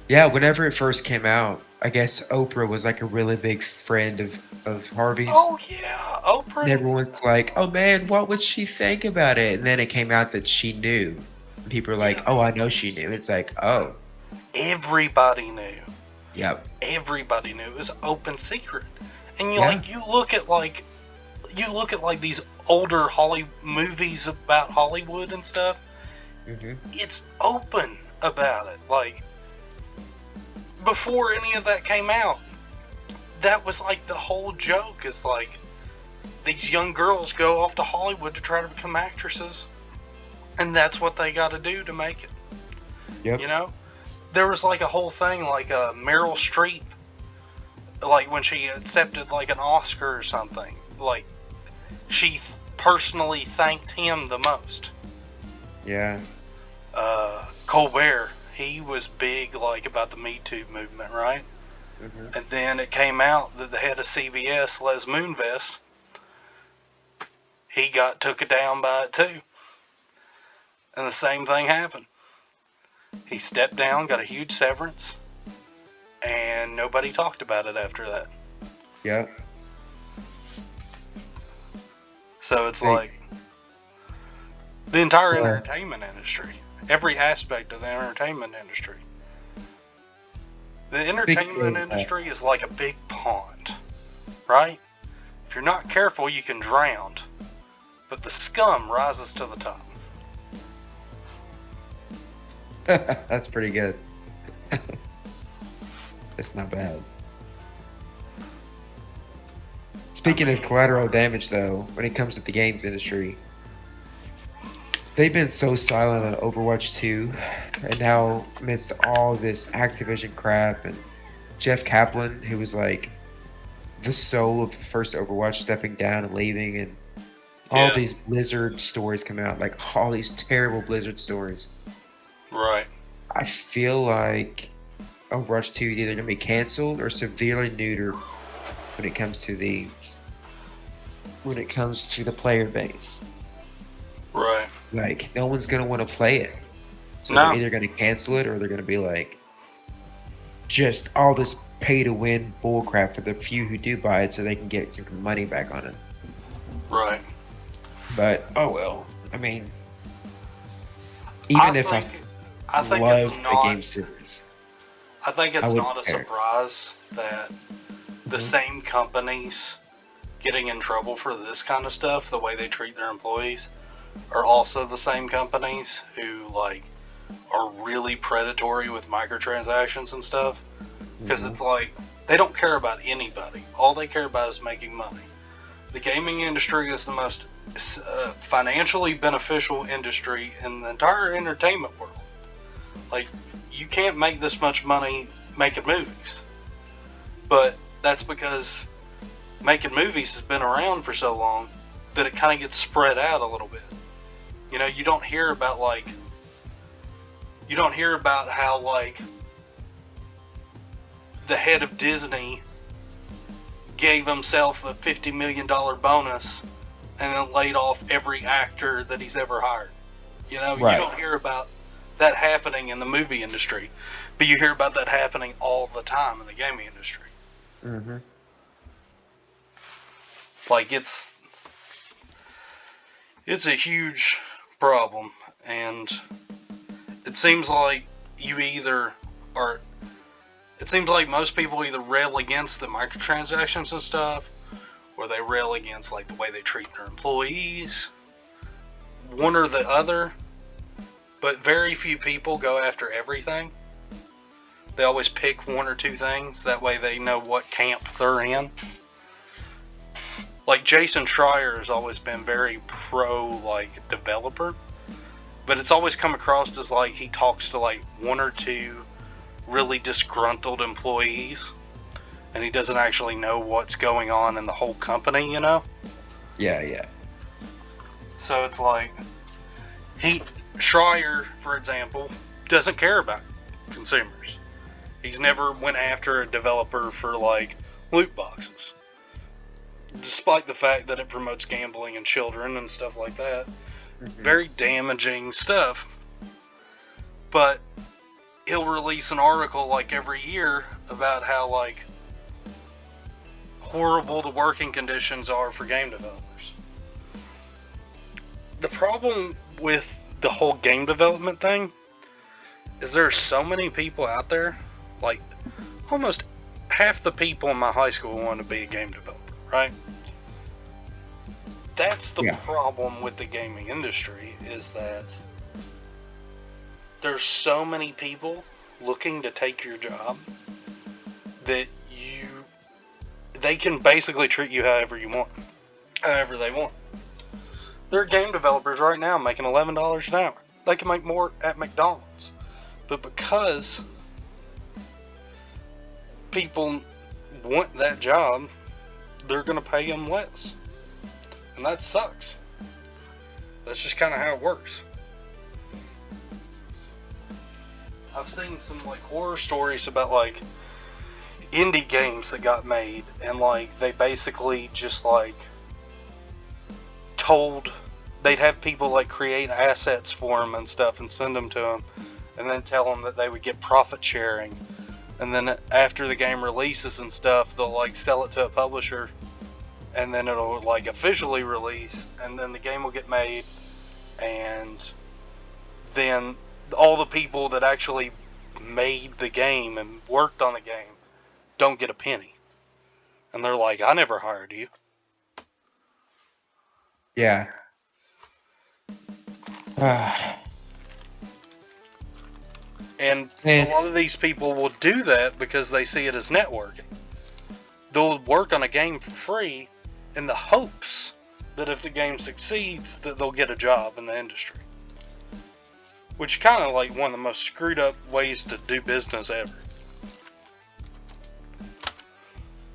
Yeah, whenever it first came out, I guess Oprah was like a really big friend of Harvey's. Oh yeah, Oprah. And everyone's like, oh man, what would she think about it? And then it came out that she knew. And people are like, Yeah. oh, I know she knew. It's like, oh, Everybody knew. yep. Everybody knew. It was an open secret. And Yeah. you look at like these older movies about Hollywood and stuff. Mm-hmm. It's open about it. Like, before any of that came out, that was like the whole joke. Is like, these young girls go off to Hollywood to try to become actresses, and that's what they got to do to make it. Yep. You know, there was like a whole thing, like Meryl Streep, like when she accepted like an Oscar or something, like she personally thanked him the most. Yeah. Colbert, he was big like about the Me Too movement, right? Mm-hmm. And then it came out that the head of CBS, Les Moonves, he got took down by it too. And the same thing happened. He stepped down, got a huge severance, and nobody talked about it after that. Yep. So it's Hey. like the entire Yeah. entertainment industry, every aspect of the entertainment industry. The entertainment of, industry is like a big pond, right? If you're not careful, you can drown, but the scum rises to the top. That's pretty good. That's not bad. Speaking of collateral damage, though, when it comes to the games industry, they've been so silent on Overwatch 2, and now amidst all this Activision crap, and Jeff Kaplan, who was like the soul of the first Overwatch, stepping down and leaving, and all Yeah. these Blizzard stories come out, like all these terrible Blizzard stories. Right. I feel like Overwatch 2 is either going to be canceled or severely neutered when it comes to the player base. Right. Like, no one's going to want to play it. So No. they're either going to cancel it or they're going to be like, just all this pay to win bullcrap for the few who do buy it so they can get some money back on it. Right. But, oh well. I mean, even if I I think love it's the not. game series. I think I it's wouldn't not a care. surprise that the Mhm. same companies getting in trouble for this kind of stuff, the way they treat their employees, are also the same companies who like are really predatory with microtransactions and stuff. Because Mhm. it's like they don't care about anybody. All they care about is making money. The gaming industry is the most financially beneficial industry in the entire entertainment world. Like, you can't make this much money making movies. But that's because making movies has been around for so long that it kind of gets spread out a little bit. You know, you don't hear about how like the head of Disney gave himself a $50 million bonus and then laid off every actor that he's ever hired. You know, you Right. don't hear about that happening in the movie industry, but you hear about that happening all the time in the gaming industry. Mhm. Like, it's a huge problem, and it seems like you either are it seems like most people either rail against the microtransactions and stuff, or they rail against like the way they treat their employees, one or the other. But very few people go after everything. They always pick one or two things, that way they know what camp they're in. Like Jason Schreier has always been very pro like developer, but it's always come across as like he talks to like one or two really disgruntled employees, and he doesn't actually know what's going on in the whole company, you know? Yeah, yeah. So it's like Schreier, for example, doesn't care about consumers. He's never went after a developer for like loot boxes, despite the fact that it promotes gambling and children and stuff like that. Mhm. Very damaging stuff. But he'll release an article like every year about how like horrible the working conditions are for game developers. The problem with the whole game development thing is there are so many people out there, like almost half the people in my high school want to be a game developer, right? That's the Yeah. problem with the gaming industry, is that there's so many people looking to take your job that they can basically treat you however you want, however they want. There are game developers right now making $11 an hour. They can make more at McDonald's. But because people want that job, they're going to pay them less. And that sucks. That's just kind of how it works. I've seen some like horror stories about like indie games that got made, and like they basically just like told they'd have people like create assets for them and stuff and send them to them, and then tell them that they would get profit sharing, and then after the game releases and stuff, they'll like sell it to a publisher, and then it'll like officially release, and then the game will get made, and then all the people that actually made the game and worked on the game don't get a penny. And they're like, I never hired you. Yeah. Ah, And a man. lot of these people will do that because they see it as networking. They'll work on a game for free in the hopes that if the game succeeds, that they'll get a job in the industry. Which is kind of like one of the most screwed up ways to do business ever.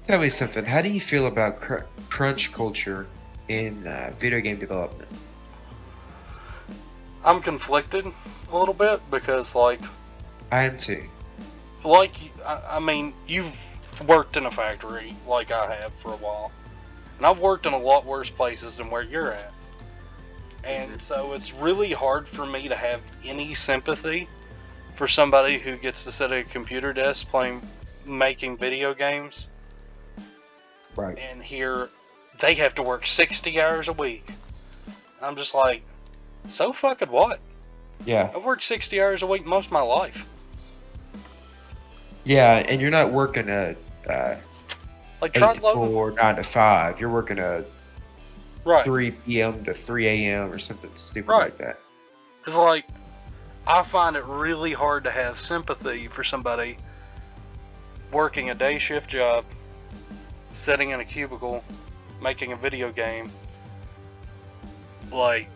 Tell me something. How do you feel about crunch culture in video game development? I'm conflicted a little bit because, like, I am too. I mean, you've worked in a factory like I have for a while, and I've worked in a lot worse places than where you're at. And so it's really hard for me to have any sympathy for somebody who gets to sit at a computer desk making video games, Right. and here they have to work 60 hours a week. I'm just like, so fucking what? Yeah. I've worked 60 hours a week most of my life. Yeah, and you're not working a Like, try 8 to loading. 4, 9 to 5. You're working a Right, 3 p.m. to 3 a.m. or something stupid right. like that. It's like, I find it really hard to have sympathy for somebody working a day shift job, sitting in a cubicle, making a video game, like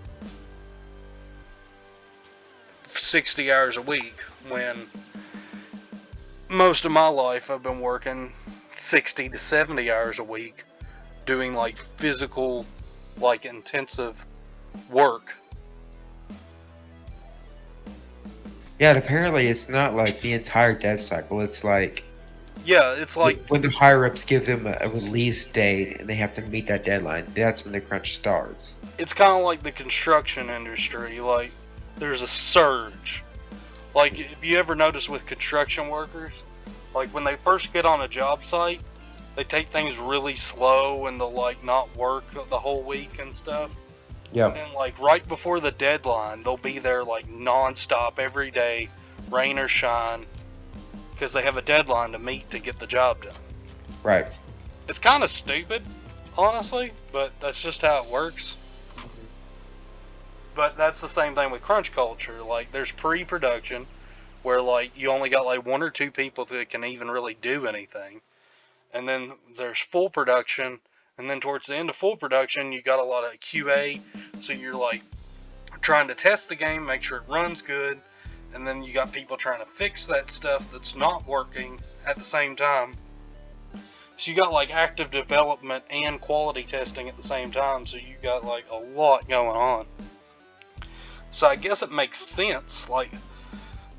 60 hours a week, when most of my life I've been working 60 to 70 hours a week doing like physical, like intensive work. Yeah, and apparently it's not like the entire dev cycle. It's like Yeah, it's like, when the higher ups give them a release date and they have to meet that deadline, that's when the crunch starts. it's kind of like the construction industry. Like, there's a surge. Like, if you ever notice with construction workers, like when they first get on a job site, they take things really slow and they'll like not work the whole week and stuff. Yeah. And like right before the deadline, they'll be there like non-stop every day, rain or shine, because they have a deadline to meet to get the job done. Right. It's kind of stupid, honestly, but that's just how it works. But that's the same thing with crunch culture. Like, there's pre-production where like you only got like one or two people that can even really do anything, and then there's full production, and then towards the end of full production you got a lot of QA, so you're like trying to test the game, make sure it runs good, and then you got people trying to fix that stuff that's not working at the same time. So you got like active development and quality testing at the same time, so you got like a lot going on. So I guess it makes sense. Like,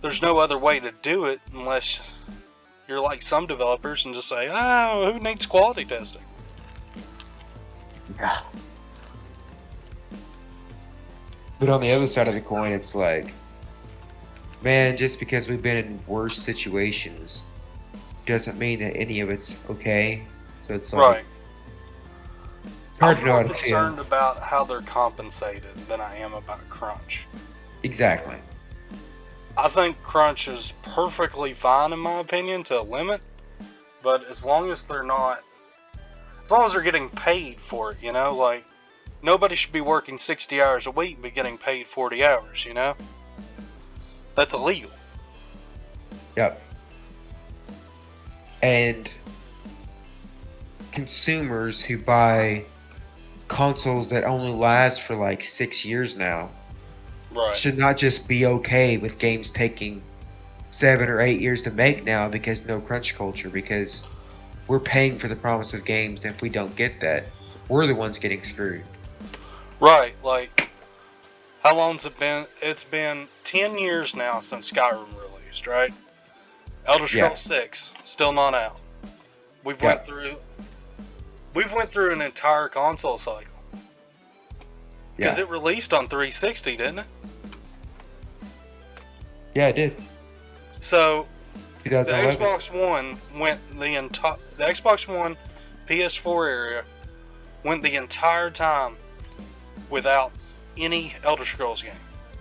there's no other way to do it unless you're like some developers and just say, oh, who needs quality testing? Yeah. But on the other side of the coin, it's like, man, just because we've been in worse situations doesn't mean that any of it's okay. So it's like, Right. it's hard I'm to know more how to concerned feel. about how they're compensated than I am about crunch. Exactly. I think crunch is perfectly fine in my opinion to a limit, but as long as they're getting paid for it, you know, like nobody should be working 60 hours a week but getting paid 40 hours, you know? That's illegal. Yep. And consumers who buy consoles that only last for like 6 years now Right. should not just be okay with games taking 7 or 8 years to make now because no crunch culture, because we're paying for the promise of games, and if we don't get that, we're the ones getting screwed. Right, like, how long's it been? It's been 10 years now since Skyrim released, right? Elder Yeah. Scrolls 6, still not out. We've Yeah. went through an entire console cycle. Because Yeah. it released on 360, didn't it? Yeah, it did. So, the 2011. Xbox One the Xbox One PS4 area went the entire time without any Elder Scrolls game,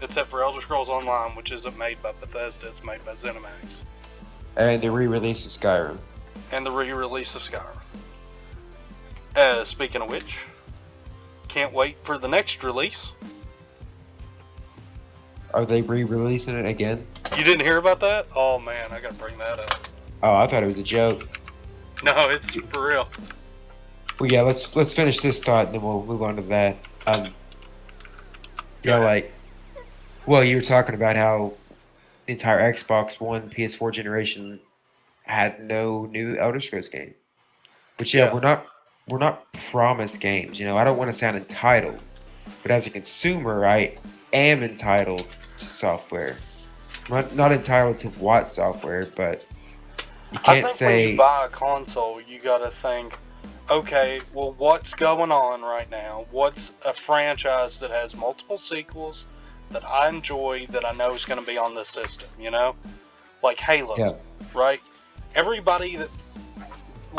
except for Elder Scrolls Online, which isn't made by Bethesda, it's made by ZeniMax, And the re-release of Skyrim. and the re-release of Skyrim. Speaking of which, can't wait for the next release. Are they re-releasing it again? You didn't hear about that? Oh man, I gotta bring that up. Oh, I thought it was a joke. No, it's for real. Well, yeah, let's finish this thought and then we'll move on to that. Go Yeah, ahead. like, well, you were talking about how the entire Xbox One, PS4 generation had no new Elder Scrolls game. Which, yeah, Yeah. we're not promised games. You know, I don't want to sound entitled, but as a consumer, I am entitled to software. I'm not entitled to what software, but you I can't think when you say, buy a console, you gotta think, okay, well, what's going on right now? What's a franchise that has multiple sequels that I enjoy that I know is going to be on this system, you know? Like Halo, yeah, right? Everybody that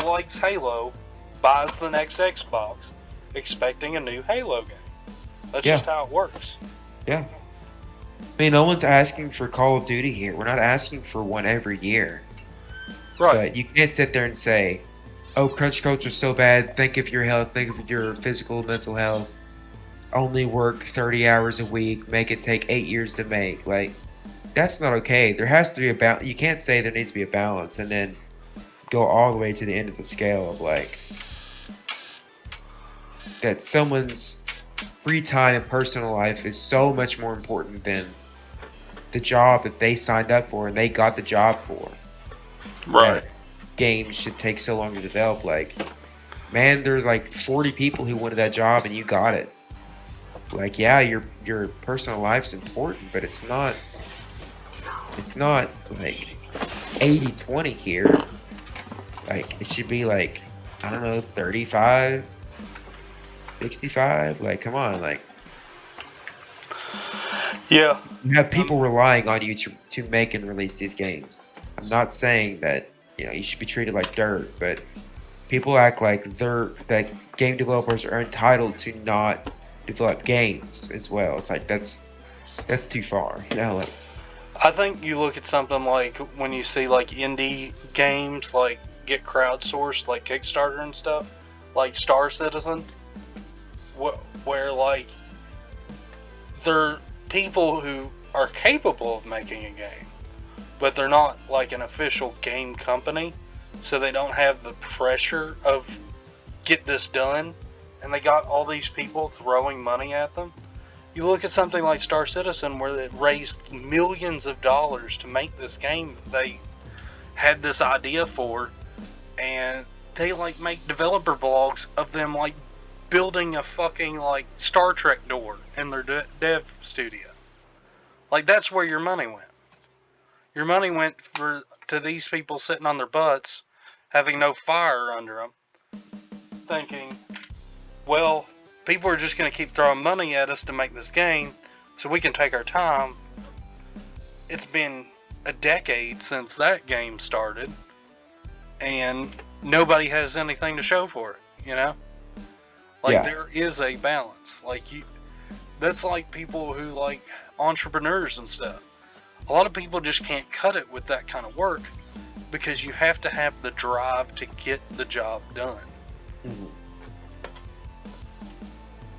likes Halo buys the next Xbox expecting a new Halo game. That's Yeah. just how it works. yeah. I mean, no one's asking for Call of Duty here. We're not asking for one every year. Right. But you can't sit there and say, "Oh, crunch culture's so bad. Think of your health. Think of your physical, mental health. Only work 30 hours a week. Make it take 8 years to make." Like, that's not okay. There has to be a balance. You can't say there needs to be a balance and then go all the way to the end of the scale of like that someone's free time and personal life is so much more important than the job that they signed up for and they got the job for. Right. That games should take so long to develop. Like, man, there's like 40 people who wanted that job and you got it. Like, yeah, your personal life's important, but it's not like 80-20 here. Like, it should be like, I don't know, 35, 65. Like, come on, like, Yeah. you have people relying on you to make and release these games. I'm not saying that, you should be treated like dirt, but people act like that game developers are entitled to not develop games as well. It's like that's too far, like I think you look at something like when you see like indie games like get crowdsourced, like Kickstarter and stuff, like Star Citizen, where like they're people who are capable of making a game, but they're not like an official game company, so they don't have the pressure of get this done, and they got all these people throwing money at them. You look at something like Star Citizen, where it raised millions of dollars to make this game that they had this idea for, and they like make developer blogs of them like building a fucking like Star Trek door in their dev studio. Like, that's where your money went. Your money went to these people sitting on their butts, having no fire under them, thinking, well, people are just going to keep throwing money at us to make this game, so we can take our time. It's been a decade since that game started, and nobody has anything to show for it, Like, Yeah. there is a balance. Like, that's like people who, like, entrepreneurs and stuff. A lot of people just can't cut it with that kind of work because you have to have the drive to get the job done. Mhm.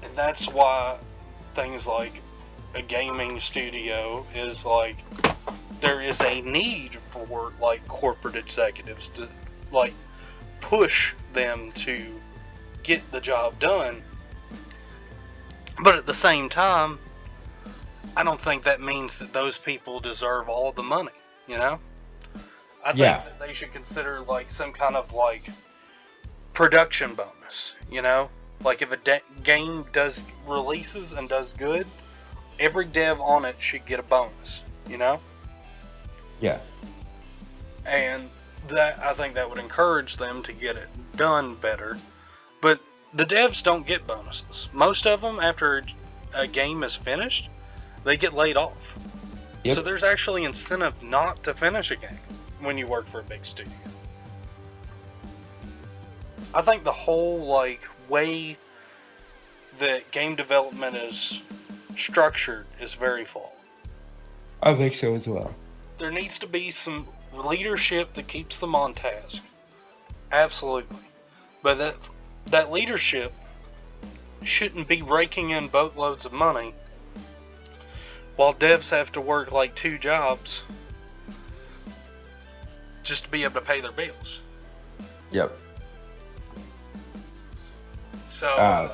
And that's why things like a gaming studio is like, there is a need for like corporate executives to like push them to get the job done. But at the same time, I don't think that means that those people deserve all the money, I think Yeah. that they should consider like some kind of like production bonus, Like, if a game releases and does good, every dev on it should get a bonus, Yeah. And I think that would encourage them to get it done better. But the devs don't get bonuses. Most of them, after a game is finished, they get laid off. Yep. So there's actually incentive not to finish a game when you work for a big studio. I think the whole like way that game development is structured is very flawed. I think so as well. There needs to be some leadership that keeps them on task. Absolutely. But that leadership shouldn't be raking in boatloads of money while devs have to work like 2 jobs just to be able to pay their bills. Yep. So,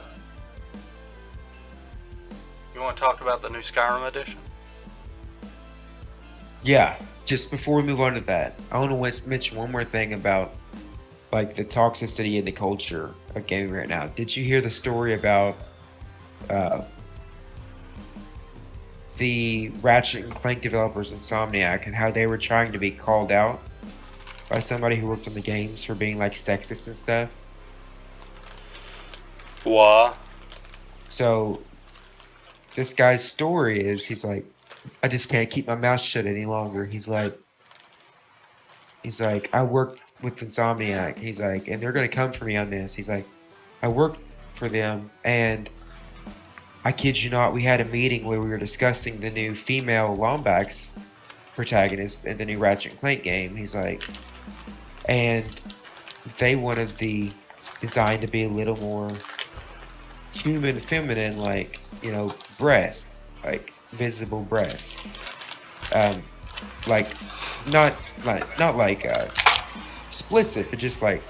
you want to talk about the new Skyrim edition? Yeah. Just before we move on to that, I want to mention one more thing about like the toxicity in the culture of gaming right now. Did you hear the story about the Ratchet and Clank developers, Insomniac, and how they were trying to be called out by somebody who worked on the games for being like sexist and stuff? Why? So this guy's story is he's like, I just can't keep my mouth shut any longer. He's like, I worked with Insomniac. He's like, and they're gonna come for me on this. He's like, I worked for them, and I kid you not, we had a meeting where we were discussing the new female Lombax protagonist in the new Ratchet and Clank game. He's like, and they wanted the design to be a little more human, feminine, like breasts, like visible breasts, um, like not like explicit, but just like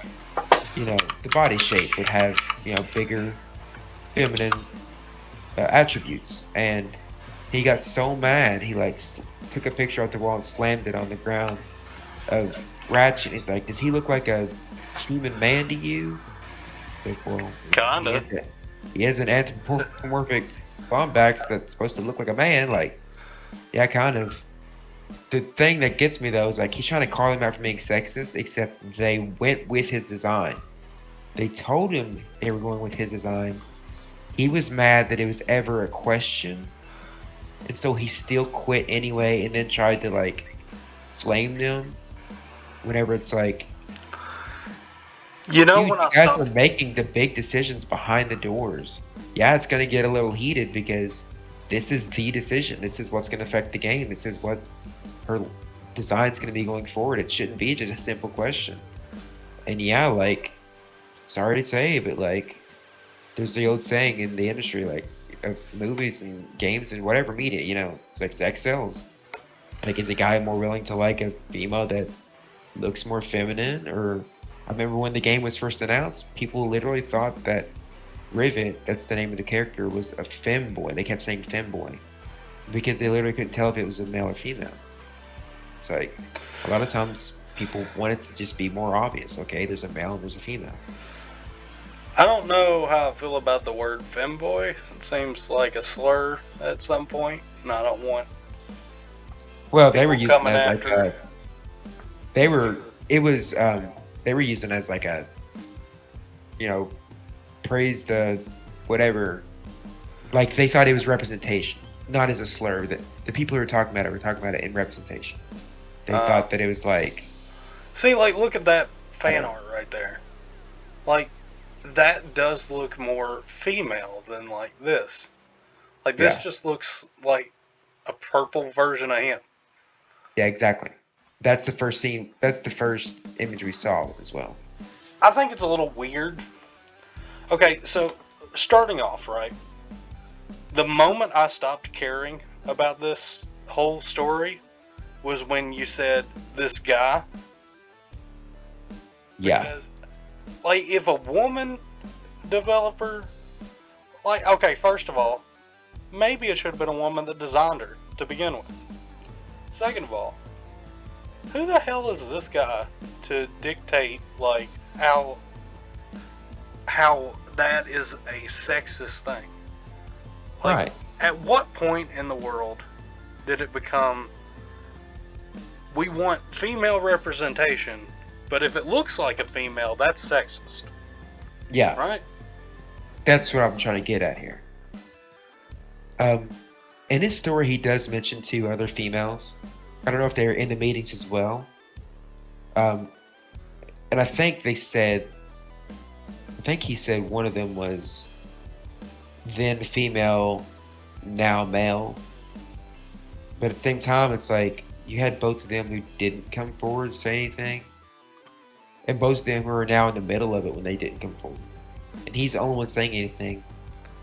the body shape would have bigger feminine attributes. And he got so mad, he like took a picture off the wall and slammed it on the ground of Ratchet. He's like, "Does he look like a human man to you?" Like, well, Kinda. he has an anthropomorphic bombax that's supposed to look like a man. Like, yeah, kind of. The thing that gets me though is like he's trying to call him out for being sexist, except they went with his design. They told him they were going with his design. He was mad that it was ever a question, and so he still quit anyway, and then tried to like flame them. Whenever it's like, You know, dude, when you I guys stopped are making the big decisions behind the doors. Yeah, it's gonna get a little heated because this is the decision. This is what's gonna affect the game. This is what her design's gonna be going forward. It shouldn't be just a simple question. And yeah, like, sorry to say, but like, there's the old saying in the industry, like, of movies and games and whatever media, it's like sex sells. Like, is a guy more willing to like a female that looks more feminine? Or I remember when the game was first announced, people literally thought that Rivet, that's the name of the character, was a femboy. They kept saying femboy because they literally couldn't tell if it was a male or female. It's like a lot of times people want it to just be more obvious. Okay, there's a male and there's a female. I don't know how I feel about the word femboy. It seems like a slur at some point, and I don't want Well, they were people using it coming as like after. a, they were it was they were using it as like a praise the whatever, like they thought it was representation, not as a slur. That the people who were talking about it were talking about it in representation. They thought that it was like, See, like, look at that I fan don't art right there. Like, that does look more female than like this. Like, this yeah, just looks like a purple version of him. yeah, exactly. That's the first scene. That's the first image we saw as well. I think it's a little weird. Okay, so starting off, right? The moment I stopped caring about this whole story was when you said this guy. Yeah, Because, like, if a woman developer, like, okay, first of all, maybe it should have been a woman that designed her to begin with. Second of all, who the hell is this guy to dictate, like, how that is a sexist thing? Like, right. at what point in the world did it become, we want female representation, but if it looks like a female, that's sexist, Yeah, right? that's what I'm trying to get at here. In his story, he does mention two other females. I don't know if they're in the meetings as well. Um, and I think they said, I think he said one of them was then female, now male. But at the same time, it's like you had both of them who didn't come forward, say anything, and both of them who are now in the middle of it when they didn't come forward. And he's the only one saying anything.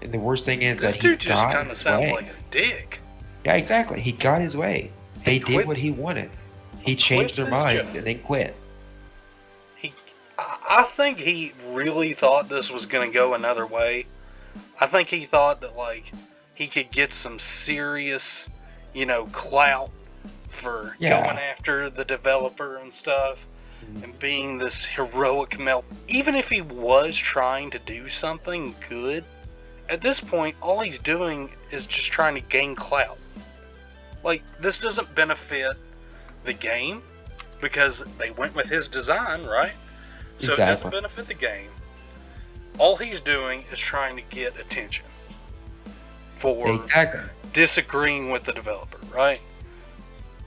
And the worst thing is This that he dude just got kind of his sounds way. like a dick. Yeah, exactly. He got his way. They quit- did what he wanted. He changed quits their his minds job. and then quit. I think he really thought this was going to go another way. I think he thought that, like, he could get some serious, clout for Yeah. going after the developer and stuff, and being this heroic male. Even if he was trying to do something good, at this point, all he's doing is just trying to gain clout. Like, this doesn't benefit the game because they went with his design, right? So it doesn't Exactly. benefit the game. All he's doing is trying to get attention for Exactly. disagreeing with the developer, right?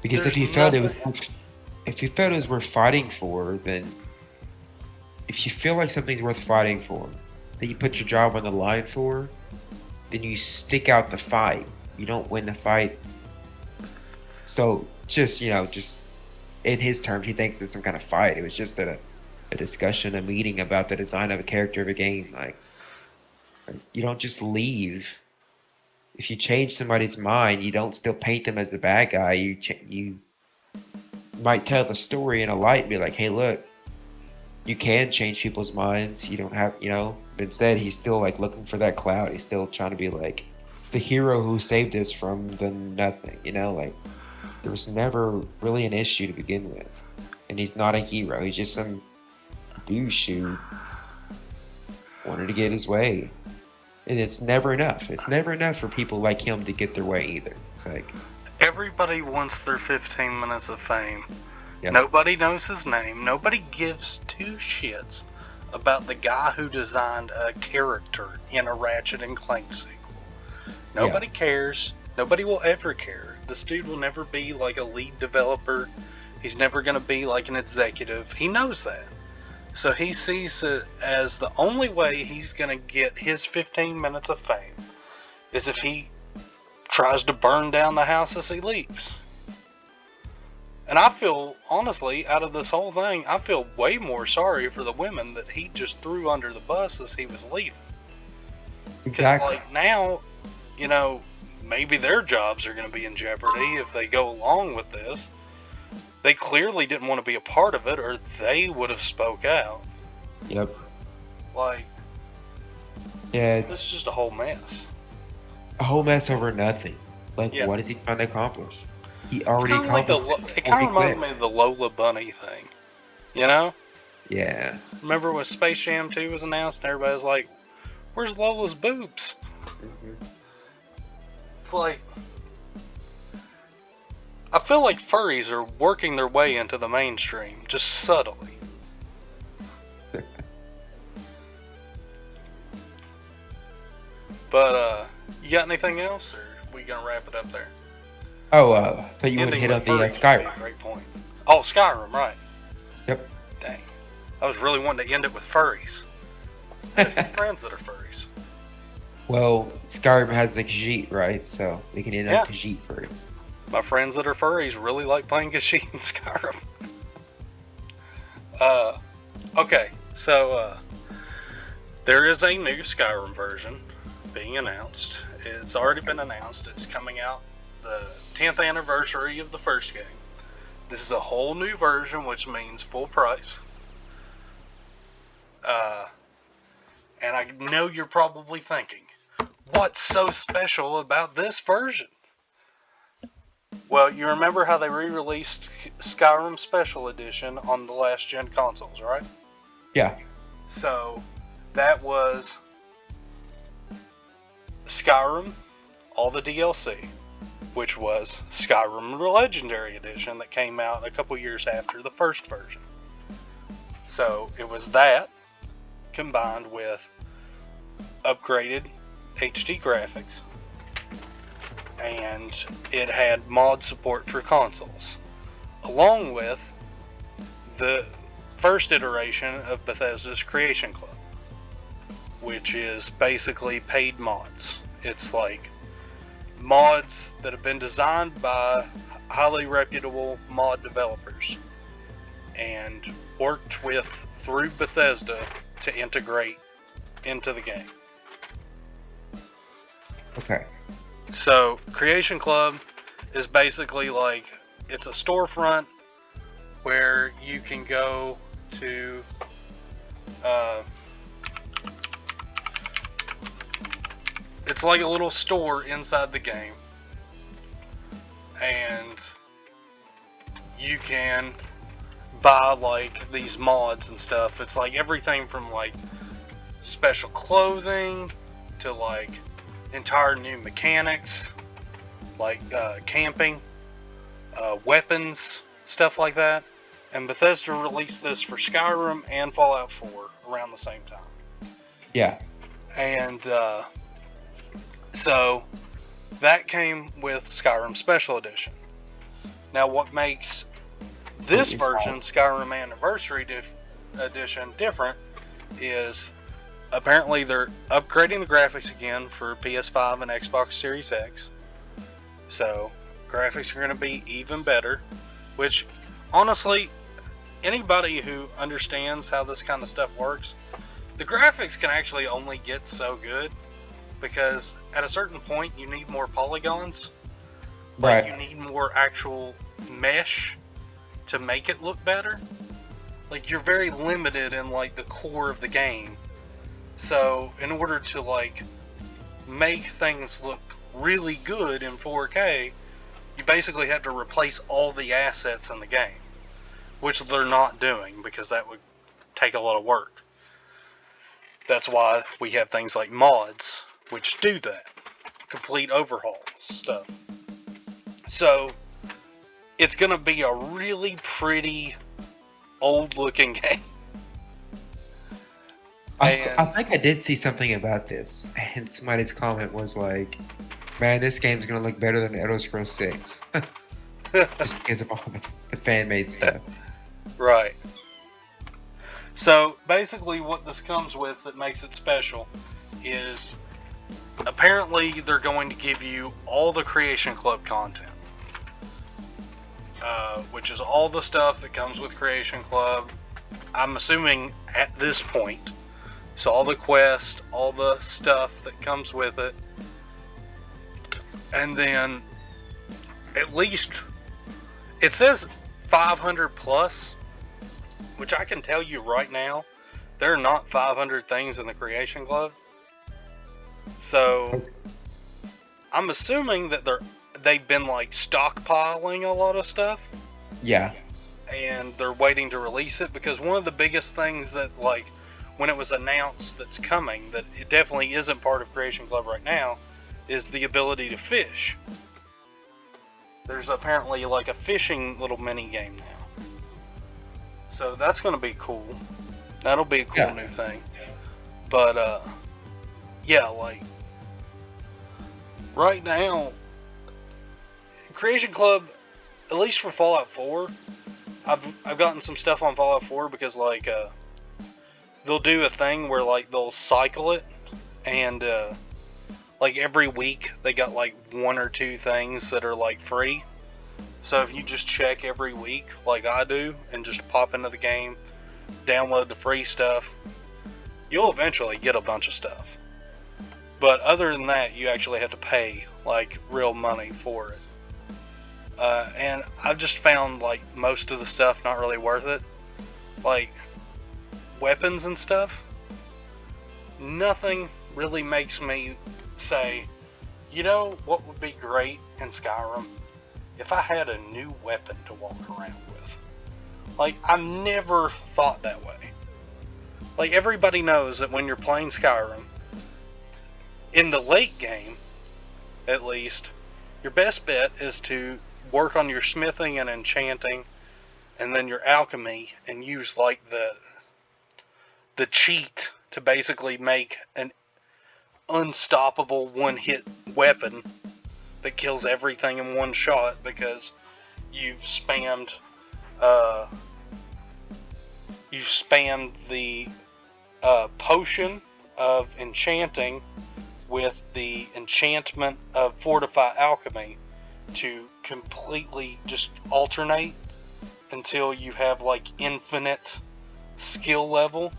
Because There's if you felt it nothing- was, if you felt it was worth fighting for, then if you feel like something's worth fighting for, that you put your job on the line for, then you stick out the fight. You don't win the fight. So just in his terms, he thinks it's some kind of fight. It was just a discussion, a meeting about the design of a character of a game. Like, you don't just leave. If you change somebody's mind, you don't still paint them as the bad guy. You might tell the story in a light, and be like, hey, look, you can change people's minds. You don't have, But instead, he's still like looking for that cloud. He's still trying to be like the hero who saved us from the nothing. Like there was never really an issue to begin with, and he's not a hero. He's just some douche who wanted to get his way, and it's never enough. It's never enough for people like him to get their way either. It's like everybody wants their 15 minutes of fame. Yep. Nobody knows his name. Nobody gives two shits about the guy who designed a character in a Ratchet and Clank sequel. Nobody cares. Nobody will ever care. This dude will never be like a lead developer. He's never going to be like an executive. He knows that. So he sees it as the only way he's going to get his 15 minutes of fame is if he tries to burn down the house as he leaves. And I feel, honestly, out of this whole thing, I feel way more sorry for the women that he just threw under the bus as he was leaving. Because, exactly. like, now, maybe their jobs are going to be in jeopardy if they go along with this. They clearly didn't want to be a part of it, or they would have spoke out. Yep. Like, yeah, it's just a whole mess. A whole mess over nothing. Like, Yeah. what is he trying to accomplish? He already It's kinda accomplished. it kind of reminds me of the Lola Bunny thing. Yeah. Remember when Space Jam 2 was announced and everybody was like, where's Lola's boobs? Mm-hmm. It's like, I feel like furries are working their way into the mainstream, just subtly. But, you got anything else, or we gonna wrap it up there? Oh, thought you would Ending hit on with the furries would be Skyrim. a great point. Oh, Skyrim, right. Yep. Dang. I was really wanting to end it with furries. I have a few friends that are furries. Well, Skyrim has the Khajiit, right? So we can end Yeah. on Khajiit first. My friends that are furries really like playing Khajiit in Skyrim. Okay, so there is a new Skyrim version being announced. It's already been announced. It's coming out the 10th anniversary of the first game. This is a whole new version, which means full price. And I know you're probably thinking, what's so special about this version? Well, you remember how they re-released Skyrim Special Edition on the last gen consoles, right? Yeah. So, that was Skyrim, all the DLC, which was Skyrim Legendary Edition that came out a couple years after the first version. So, it was that combined with upgraded HD graphics, and it had mod support for consoles, along with the first iteration of Bethesda's Creation Club, which is basically paid mods. It's like mods that have been designed by highly reputable mod developers and worked with through Bethesda to integrate into the game. Okay. So, Creation Club is basically like, it's a storefront where you can go to it's like a little store inside the game, and you can buy like these mods and stuff. It's like everything from like special clothing to like entire new mechanics, like camping, weapons, stuff like that. And Bethesda released this for Skyrim and Fallout 4 around the same time. Yeah. And so that came with Skyrim Special Edition. Now, what makes this version, Skyrim Anniversary Edition, different is apparently they're upgrading the graphics again for PS5 and Xbox Series X. So graphics are going to be even better, which honestly, anybody who understands how this kind of stuff works, the graphics can actually only get so good because at a certain point you need more polygons. Like, you Right. need more actual mesh to make it look better. Like, you're very limited in, like, the core of the game. So, in order to, like, make things look really good in 4K, you basically have to replace all the assets in the game. Which they're not doing, because that would take a lot of work. That's why we have things like mods, which do that. Complete overhaul stuff. So, it's going to be a really pretty, old-looking game. I And think I did see something about this, and somebody's comment was like, "Man, this game's gonna look better than Elder Scrolls 6, just because of all the fan-made stuff." right. So basically what this comes with that makes it special is apparently they're going to give you all the Creation Club content. Which is all the stuff that comes with Creation Club. I'm assuming at this point. So all the quests, all the stuff that comes with it. And then at least it says 500 plus, which I can tell you right now, there are not 500 things in the Creation Club. So I'm assuming that they've been like stockpiling a lot of stuff. Yeah. And they're waiting to release it, because one of the biggest things that, like, when it was announced that's coming, that it definitely isn't part of Creation Club right now, is the ability to fish. There's apparently like a fishing little mini game now. So that's going to be cool. That'll be a cool new thing. But yeah, like right now, Creation Club, at least for Fallout 4, I've gotten some stuff on Fallout 4 because like they'll do a thing where like they'll cycle it, and like every week they got like 1 or 2 things that are like free. So if you just check every week like I do and just pop into the game, download the free stuff, you'll eventually get a bunch of stuff. But other than that, you actually have to pay like real money for it. And I've just found like most of the stuff not really worth it. Like weapons and stuff, nothing really makes me say, you know what would be great in Skyrim? If I had a new weapon to walk around with. Like, I've never thought that way. Like, everybody knows that when you're playing Skyrim, in the late game, at least, your best bet is to work on your smithing and enchanting, and then your alchemy, and use, like, the cheat to basically make an unstoppable one-hit weapon that kills everything in one shot, because you've spammed the potion of enchanting with the enchantment of fortify alchemy to completely just alternate until you have like infinite skill level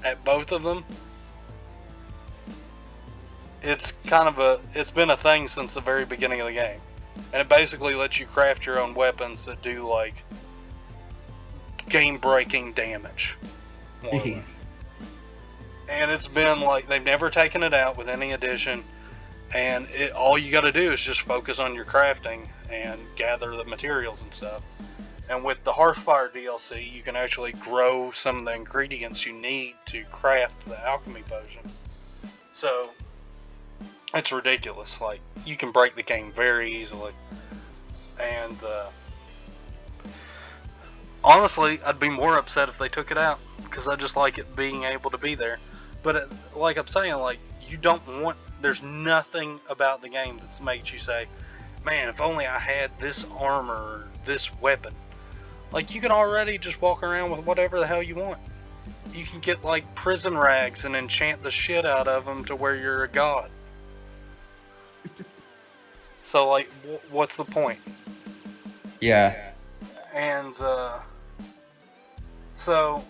at both of them. It's been a thing since the very beginning of the game. And it basically lets you craft your own weapons that do like game-breaking damage. More or less. And it's been like, they've never taken it out with any addition. And all you gotta do is just focus on your crafting and gather the materials and stuff. And with the Hearthfire DLC, you can actually grow some of the ingredients you need to craft the alchemy potions. So it's ridiculous. Like, you can break the game very easily. And honestly, I'd be more upset if they took it out, because I just like it being able to be there. But like I'm saying, like, you don't want, there's nothing about the game that makes you say, man, if only I had this armor or this weapon. Like, you can already just walk around with whatever the hell you want. You can get like prison rags and enchant the shit out of them to where you're a god. So like, what's the point? Yeah. And so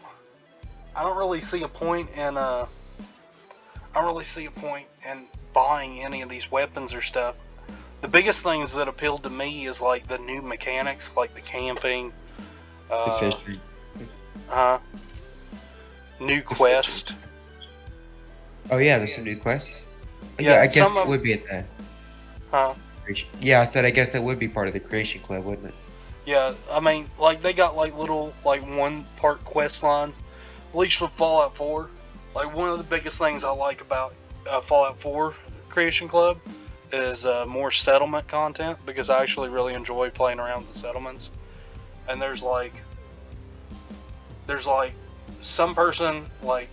I don't really see a point in buying any of these weapons or stuff. The biggest things that appealed to me is like the new mechanics, like the camping, The fishery. new quest. Oh yeah, there's some new quests. Yeah, Yeah, I guess some it of- would be at the Huh? creation. Yeah, I said I guess that would be part of the creation club, wouldn't it? Yeah, I mean, like they got like little like one part quest lines. At least with Fallout 4, like one of the biggest things I like about Fallout 4 Creation Club is more settlement content, because I actually really enjoy playing around with the settlements. And there's like some person like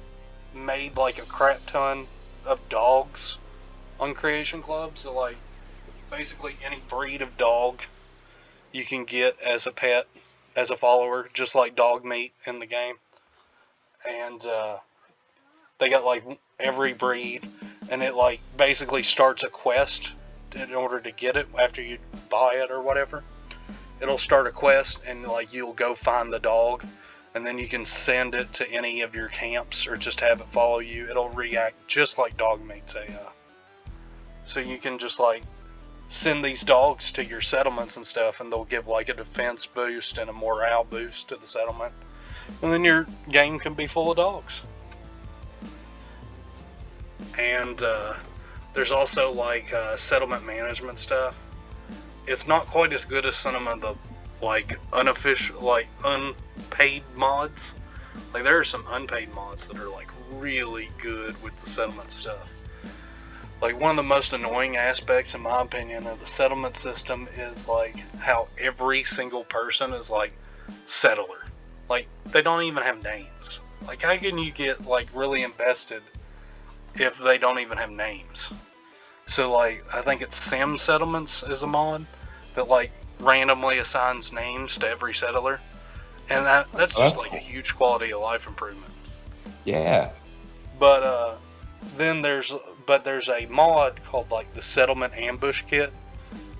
made like a crap ton of dogs on Creation Club. So like basically any breed of dog you can get as a pet, as a follower, just like dog meat in the game. And they got like every breed, and it like basically starts a quest in order to get it after you buy it or whatever. It'll start a quest, and like you'll go find the dog, and then you can send it to any of your camps or just have it follow you. It'll react just like dog meat's AI. So you can just like send these dogs to your settlements and stuff, and they'll give like a defense boost and a morale boost to the settlement, and then your game can be full of dogs. And there's also like settlement management stuff. It's not quite as good as some of the like unofficial, like unpaid mods. Like there are some unpaid mods that are like really good with the settlement stuff. Like one of the most annoying aspects, in my opinion, of the settlement system is like how every single person is like settler. Like they don't even have names. Like how can you get like really invested if they don't even have names? So like I think it's Sim Settlements is a mod that like randomly assigns names to every settler, and that's just like a huge quality of life improvement. Yeah. But then there's a mod called like the Settlement Ambush Kit,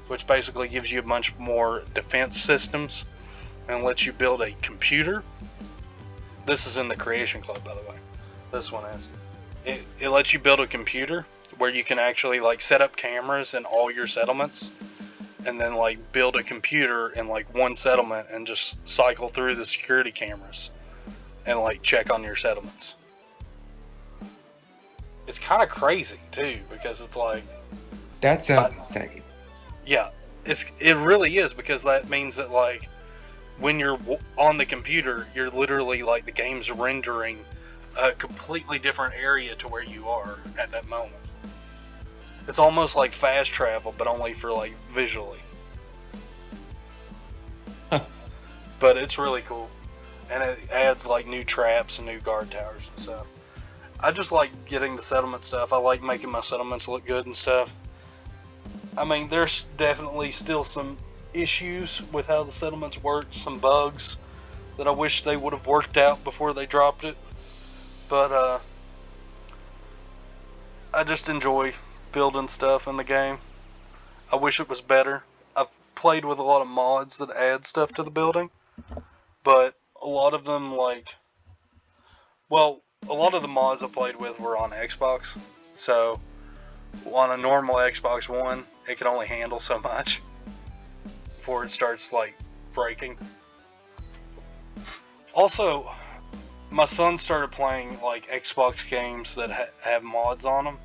which basically gives you a bunch more defense systems and lets you build a computer. This is in the Creation Club, by the way. This one is. It lets you build a computer where you can actually like set up cameras in all your settlements, and then like build a computer in like one settlement and just cycle through the security cameras and like check on your settlements. It's kind of crazy too, because it's like, That sounds insane. yeah, it really is, because that means that like when you're on the computer, you're literally like the game's rendering a completely different area to where you are at that moment. It's almost like fast travel, but only for like visually. Huh. But it's really cool, and it adds like new traps and new guard towers and stuff. I just like getting the settlement stuff. I like making my settlements look good and stuff. I mean, there's definitely still some issues with how the settlements work, some bugs that I wish they would have worked out before they dropped it. But I just enjoy building stuff in the game. I wish it was better. I've played with a lot of mods that add stuff to the building, but a lot of them a lot of the mods I played with were on Xbox, so on a normal Xbox One, it can only handle so much before it starts like breaking. Also, my son started playing like Xbox games that have mods on them,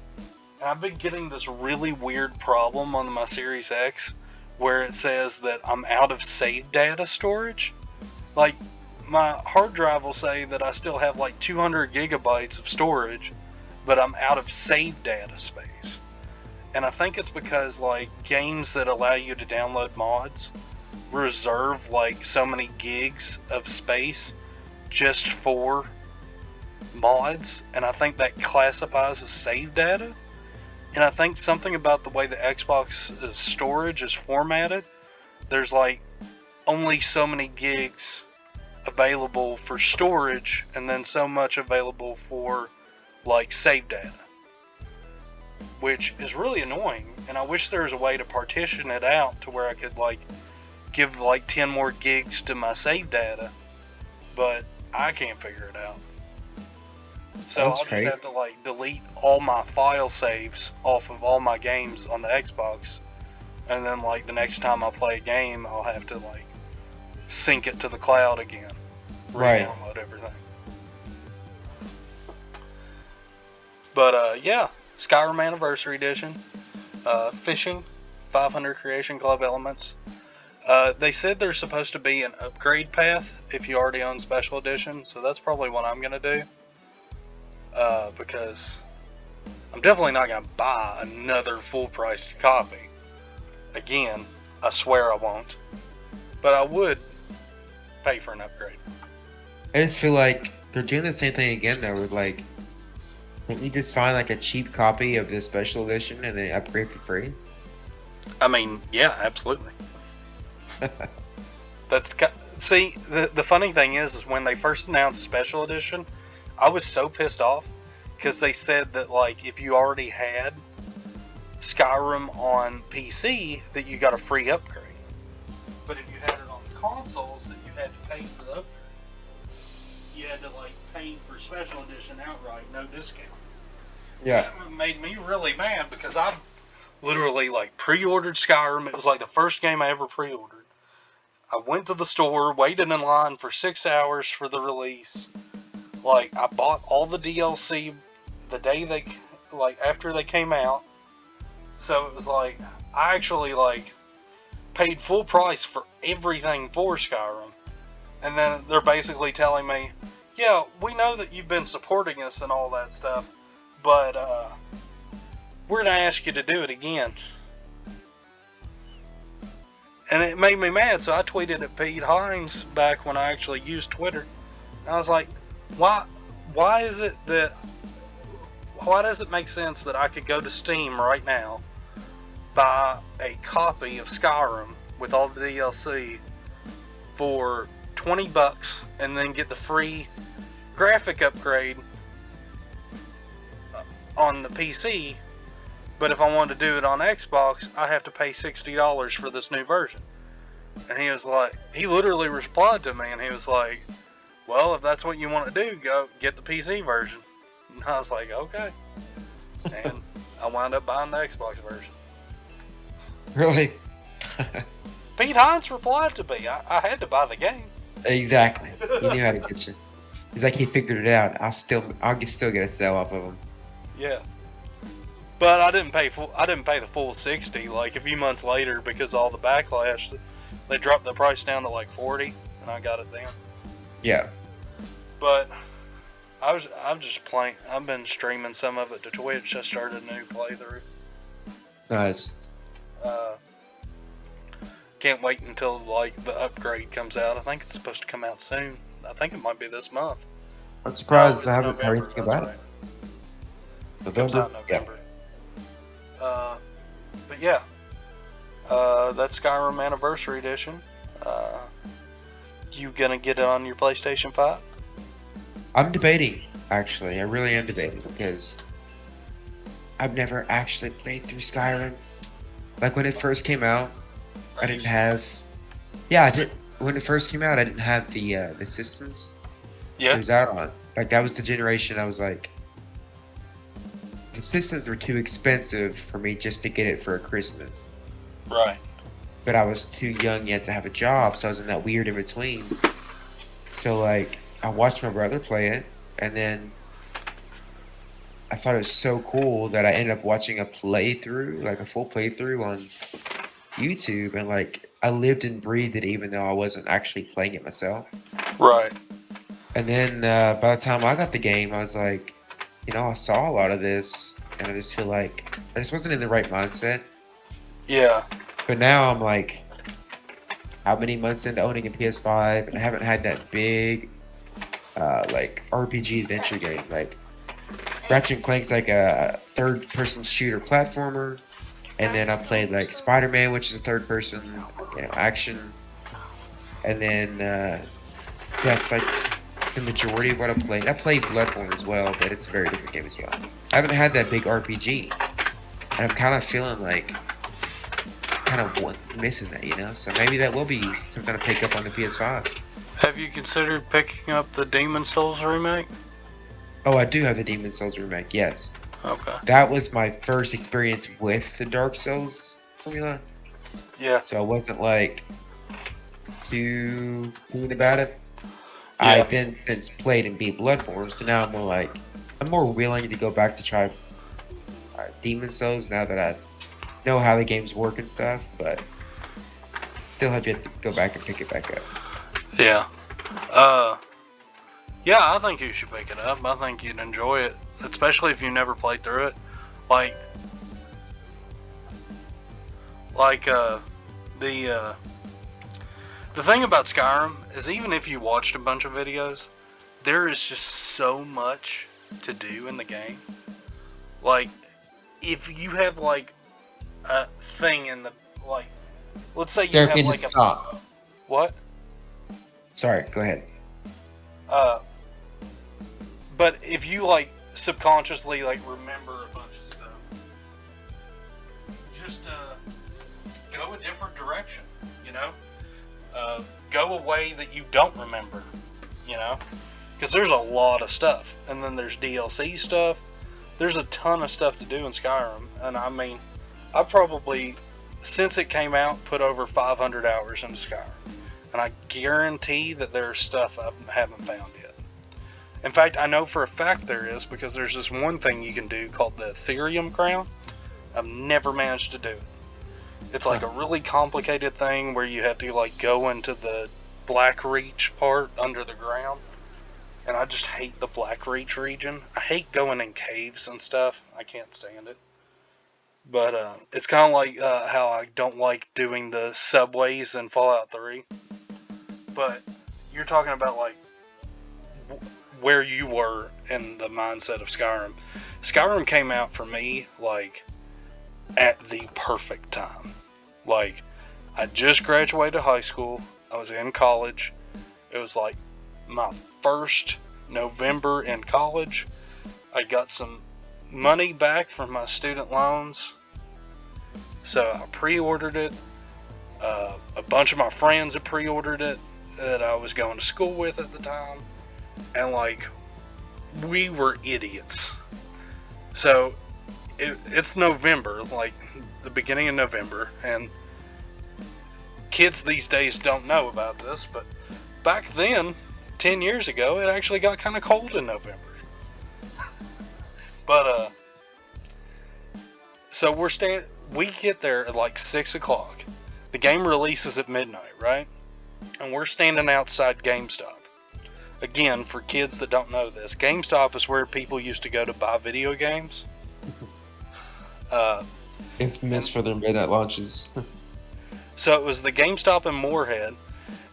and I've been getting this really weird problem on my Series X where it says that I'm out of save data storage. Like, my hard drive will say that I still have like 200 gigabytes of storage, but I'm out of save data space. And I think it's because like games that allow you to download mods reserve like so many gigs of space just for mods, and I think that classifies as save data. And I think something about the way the Xbox storage is formatted, there's like only so many gigs available for storage, and then so much available for like save data, which is really annoying. And I wish there was a way to partition it out to where I could like give like 10 more gigs to my save data, but I can't figure it out. So That's I'll crazy. just have to like delete all my file saves off of all my games on the Xbox, and then like the next time I play a game, I'll have to like sync it to the cloud again, Right. re-download everything. But yeah, Skyrim Anniversary Edition, fishing, 500 Creation Club elements. They said there's supposed to be an upgrade path if you already own Special Edition, so that's probably what I'm gonna do. Because I'm definitely not gonna buy another full-priced copy. Again, I swear I won't. But I would pay for an upgrade. I just feel like they're doing the same thing again though. With like, can't you just find like a cheap copy of the special edition and then upgrade for free? I mean, yeah, absolutely. See, the funny thing is when they first announced Special Edition, I was so pissed off because they said that like if you already had Skyrim on PC, that you got a free upgrade. But if you had it on consoles, that you had to pay for the upgrade. You had to like pay for Special Edition outright, no discount. Yeah. That made me really mad because I literally like pre-ordered Skyrim. It was like the first game I ever pre-ordered. I went to the store, waited in line for 6 hours for the release. Like I bought all the DLC the day they, like after they came out. So it was like I actually like paid full price for everything for Skyrim. And then they're basically telling me, yeah, we know that you've been supporting us and all that stuff, but we're going to ask you to do it again. And it made me mad, so I tweeted at Pete Hines back when I actually used Twitter. And I was like, why does it make sense that I could go to Steam right now, buy a copy of Skyrim with all the DLC for $20 and then get the free graphic upgrade on the PC, but if I wanted to do it on Xbox, I have to pay $60 for this new version? And he was like, he literally replied to me and he was like, well, if that's what you want to do, go get the PC version. And I was like, okay. And I wound up buying the Xbox version. Really? Pete Hines replied to me. I had to buy the game. Exactly. He knew how to get you. He's like, he figured it out. I'll still get a sell off of him. Yeah. But I didn't pay the full 60 like a few months later because of all the backlash. They dropped the price down to like 40 and I got it then. Yeah. But I'm just playing. I've been streaming some of it to Twitch. I started a new playthrough. Nice. Can't wait until like the upgrade comes out. I think it's supposed to come out soon. I think it might be this month. I'm surprised No, I it's haven't heard anything November, about it. that's right. It comes out in November. But yeah, that's Skyrim Anniversary Edition. You gonna get it on your PlayStation 5? I'm debating, actually. I really am debating because I've never actually played through Skyrim. Like when it first came out, I didn't have. Yeah, I did. When it first came out, I didn't have the systems it Yeah. was out on. Like that was the generation I was like, the systems were too expensive for me just to get it for Christmas. Right. But I was too young yet to have a job, so I was in that weird in between. So like, I watched my brother play it, and then I thought it was so cool that I ended up watching a playthrough, like a full playthrough on YouTube, and like I lived and breathed it, even though I wasn't actually playing it myself. Right. And then by the time I got the game, I was like, I saw a lot of this, and I just feel like I just wasn't in the right mindset. Yeah. But now I'm like, how many months into owning a PS5, and I haven't had that big, like RPG adventure game. Like Ratchet and Clank's like a third-person shooter platformer, and then I played like Spider-Man, which is a third-person, action, and then that's like the majority of what I played. I played Bloodborne as well, but it's a very different game as well. I haven't had that big RPG, and I'm kind of feeling like kind of missing that, you know. So maybe that will be something to pick up on the PS5. Have you considered picking up the Demon Souls remake? Oh, I do have the Demon Souls remake. Yes, Okay. that was my first experience with the Dark Souls formula. Yeah. So I wasn't like too keen about it. Yeah. I've then since played and beat Bloodborne, so now I'm more willing to go back to try Demon Souls now that I know how the games work and stuff, but still have yet to go back and pick it back up. Yeah. Yeah, I think you should pick it up. I think you'd enjoy it, especially if you never played through it. Like the thing about Skyrim is even if you watched a bunch of videos, there is just so much to do in the game. Like, if you have like a thing in the like, let's say you have like a top. what? Sorry, go ahead. But if you like subconsciously like remember a bunch of stuff, just go a different direction, you know. Go a way that you don't remember, you know, because there's a lot of stuff, and then there's DLC stuff. There's a ton of stuff to do in Skyrim, and I mean, I probably since it came out put over 500 hours into Skyrim, and I guarantee that there's stuff I haven't found yet. In fact, I know for a fact there is, because there's this one thing you can do called the Ethereum Crown. I've never managed to do it. It's like a really complicated thing where you have to like go into the Black Reach part under the ground. And I just hate the Black Reach region. I hate going in caves and stuff. I can't stand it. But it's kind of like how I don't like doing the subways in Fallout 3. But you're talking about like where you were in the mindset of Skyrim. Skyrim came out for me like at the perfect time. Like, I just graduated high school. I was in college. It was like my first November in college. I got some money back from my student loans, so I pre-ordered it. A bunch of my friends had pre-ordered it that I was going to school with at the time, and like, we were idiots. So it's November, like the beginning of November, and kids these days don't know about this, but back then, 10 years ago, it actually got kind of cold in November. But so we get there at like 6 o'clock. The game releases at midnight, right? And we're standing outside GameStop. Again, for kids that don't know this, GameStop is where people used to go to buy video games. Infamous for their midnight launches. So it was the GameStop in Moorhead,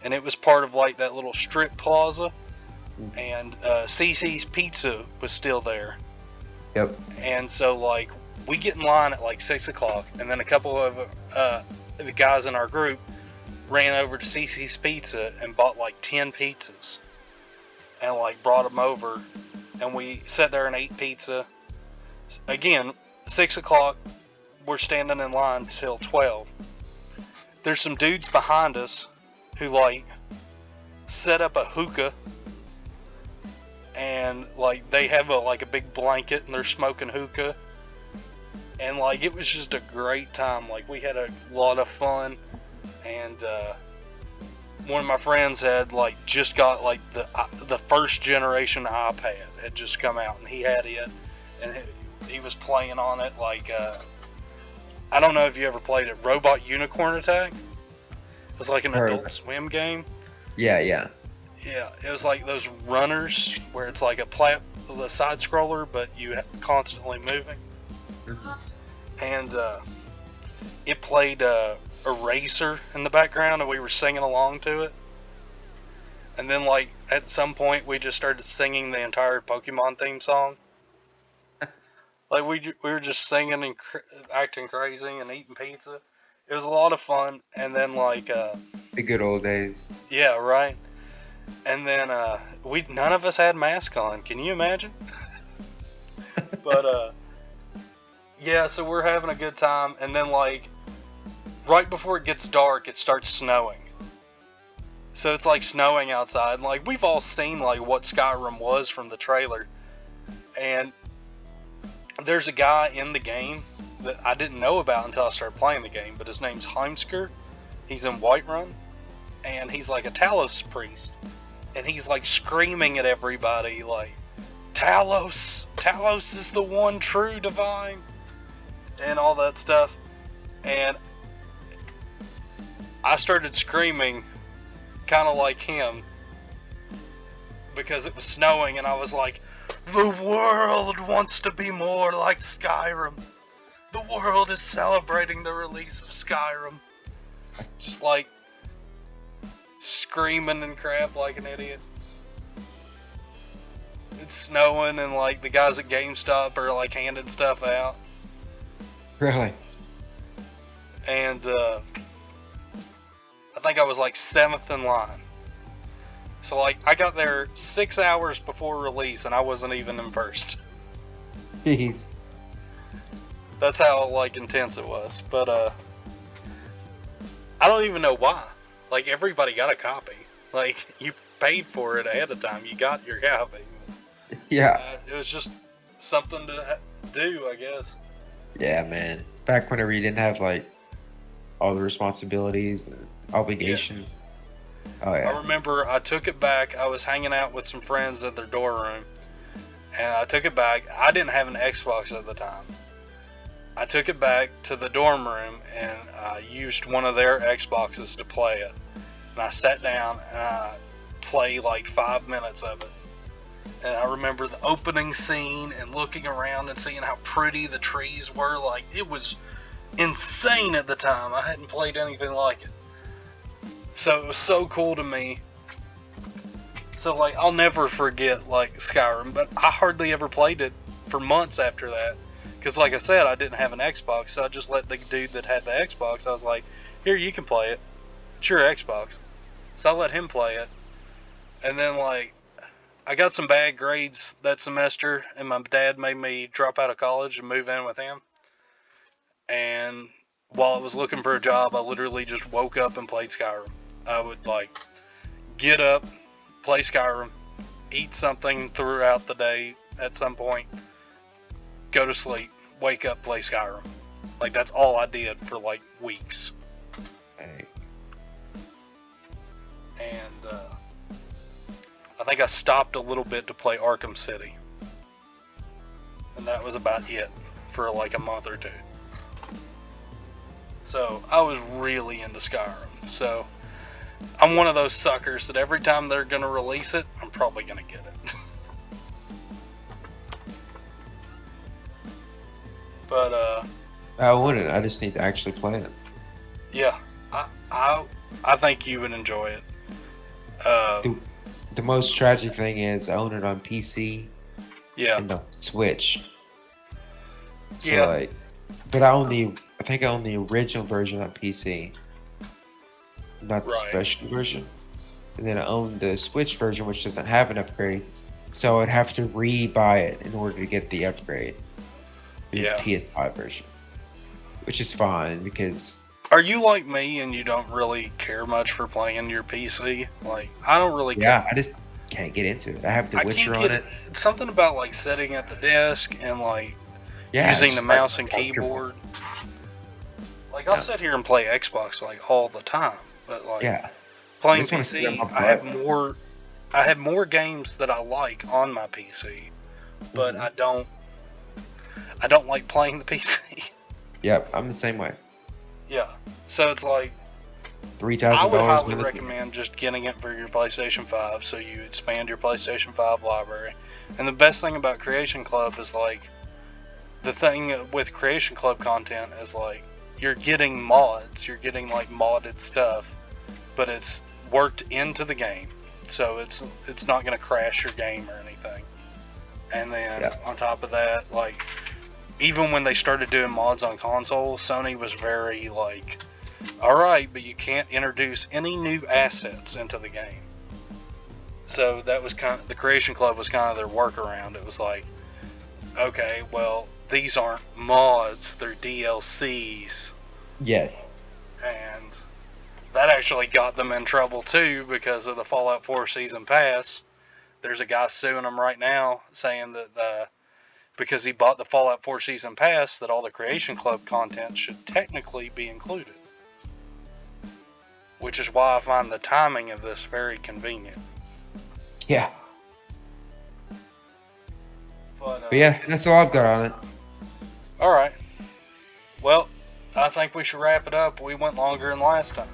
and it was part of like that little strip plaza. And CC's Pizza was still there. Yep. And so like we get in line at like 6 o'clock, and then a couple of the guys in our group ran over to CC's Pizza and bought like 10 pizzas, and like brought them over, and we sat there and ate pizza. Again, 6 o'clock, we're standing in line till 12. There's some dudes behind us who like set up a hookah, and like they have a big blanket and they're smoking hookah, and like it was just a great time. Like we had a lot of fun, and one of my friends had like just got like the first generation iPad had just come out, and he had it, and he was playing on it like I don't know if you ever played it, Robot Unicorn Attack. It was like an Adult Swim game. Yeah. Yeah, it was like those runners where it's like the side scroller, but you constantly moving. And it played Eraser in the background, and we were singing along to it. And then like at some point we just started singing the entire Pokemon theme song. Like we were just singing and acting crazy and eating pizza. It was a lot of fun. And then like the good old days. Yeah, right. And then none of us had masks on. Can you imagine? But yeah, so we're having a good time. And then like right before it gets dark, it starts snowing. So it's like snowing outside. Like, we've all seen like what Skyrim was from the trailer. And there's a guy in the game that I didn't know about until I started playing the game, but his name's Heimsker. He's in Whiterun, and he's like a Talos priest. And he's like screaming at everybody like, Talos! Talos is the one true divine! And all that stuff. And I started screaming kind of like him because it was snowing, and I was like, the world wants to be more like Skyrim. The world is celebrating the release of Skyrim. Just like screaming and crap like an idiot. It's snowing, and like the guys at GameStop are like handing stuff out. Really? And I think I was like 7th in line. So like I got there 6 hours before release, and I wasn't even in first. Jeez. That's how like intense it was. But I don't even know why. Like, everybody got a copy. Like, you paid for it ahead of time. You got your copy. Yeah. It was just something to do, I guess. Yeah, man. Back whenever you didn't have like all the responsibilities and obligations. Yeah. Oh yeah. I remember I took it back. I was hanging out with some friends at their dorm room, and I took it back. I didn't have an Xbox at the time. I took it back to the dorm room, and I used one of their Xboxes to play it. And I sat down and I played like 5 minutes of it. And I remember the opening scene and looking around and seeing how pretty the trees were. Like, it was insane at the time. I hadn't played anything like it. So it was so cool to me. So like, I'll never forget like Skyrim, but I hardly ever played it for months after that. Because like I said, I didn't have an Xbox, so I just let the dude that had the Xbox, I was like, here, you can play it. It's your Xbox. So I let him play it. And then like, I got some bad grades that semester, and my dad made me drop out of college and move in with him. And while I was looking for a job, I literally just woke up and played Skyrim. I would like get up, play Skyrim, eat something throughout the day at some point, go to sleep, wake up, play Skyrim. Like, that's all I did for like weeks. Hey. And I think I stopped a little bit to play Arkham City. And that was about it for like a month or two. So I was really into Skyrim. So I'm one of those suckers that every time they're going to release it, I'm probably going to get it. But I wouldn't. I just need to actually play it. yeah, I think you would enjoy it. The most tragic thing is I own it on PC Yeah, and on Switch. So Yeah. like, but I think I own the original version on PC, not the Right. special version. And then I own the Switch version, which doesn't have an upgrade. So I'd have to re-buy it in order to get the upgrade. The Yeah. PS5 version, which is fine because Are you like me and you don't really care much for playing your PC? Like, I don't really care. yeah, I just can't get into it. I have The I Witcher can't on get it. It's something about like sitting at the desk and like Yeah, it's using the just, like, mouse and comfortable. keyboard. Like, I'll Yeah. sit here and play Xbox like all the time, but like Yeah, playing just wanna sit PC, on my I have butt. more games that I like on my PC, but Mhm. I don't like playing the PC. Yep, I'm the same way. Yeah, so it's like, I $3,000. would highly recommend just getting it for your PlayStation 5 so you expand your PlayStation 5 library. And the best thing about Creation Club is like, the thing with Creation Club content is like, you're getting mods, you're getting like modded stuff, but it's worked into the game. So it's not going to crash your game or anything. And then Yeah. on top of that, like, even when they started doing mods on console, Sony was very like, alright, but you can't introduce any new assets into the game. So that was kind of, the Creation Club was kind of their workaround. It was like, okay, well, these aren't mods, they're DLCs. Yeah, and that actually got them in trouble too because of the Fallout 4 Season Pass. There's a guy suing them right now saying that because he bought the Fallout 4 Season Pass, that all the Creation Club content should technically be included. Which is why I find the timing of this very convenient. Yeah. But yeah, that's all I've got on it. Alright. Well, I think we should wrap it up. We went longer than last time.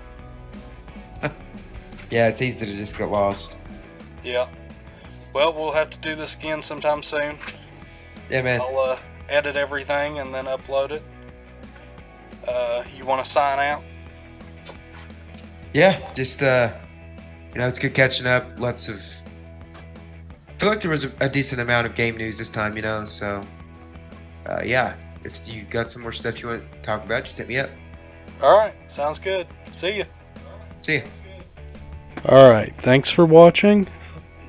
Yeah, it's easy to just get lost. Yeah. Well, we'll have to do this again sometime soon. Yeah, man. I'll edit everything and then upload it. You want to sign out? Yeah, just it's good catching up. I feel like there was a decent amount of game news this time, so yeah, if you got some more stuff you want to talk about, just hit me up. Alright, sounds good. See ya. See ya. Alright, thanks for watching.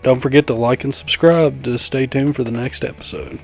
Don't forget to like and subscribe to stay tuned for the next episode.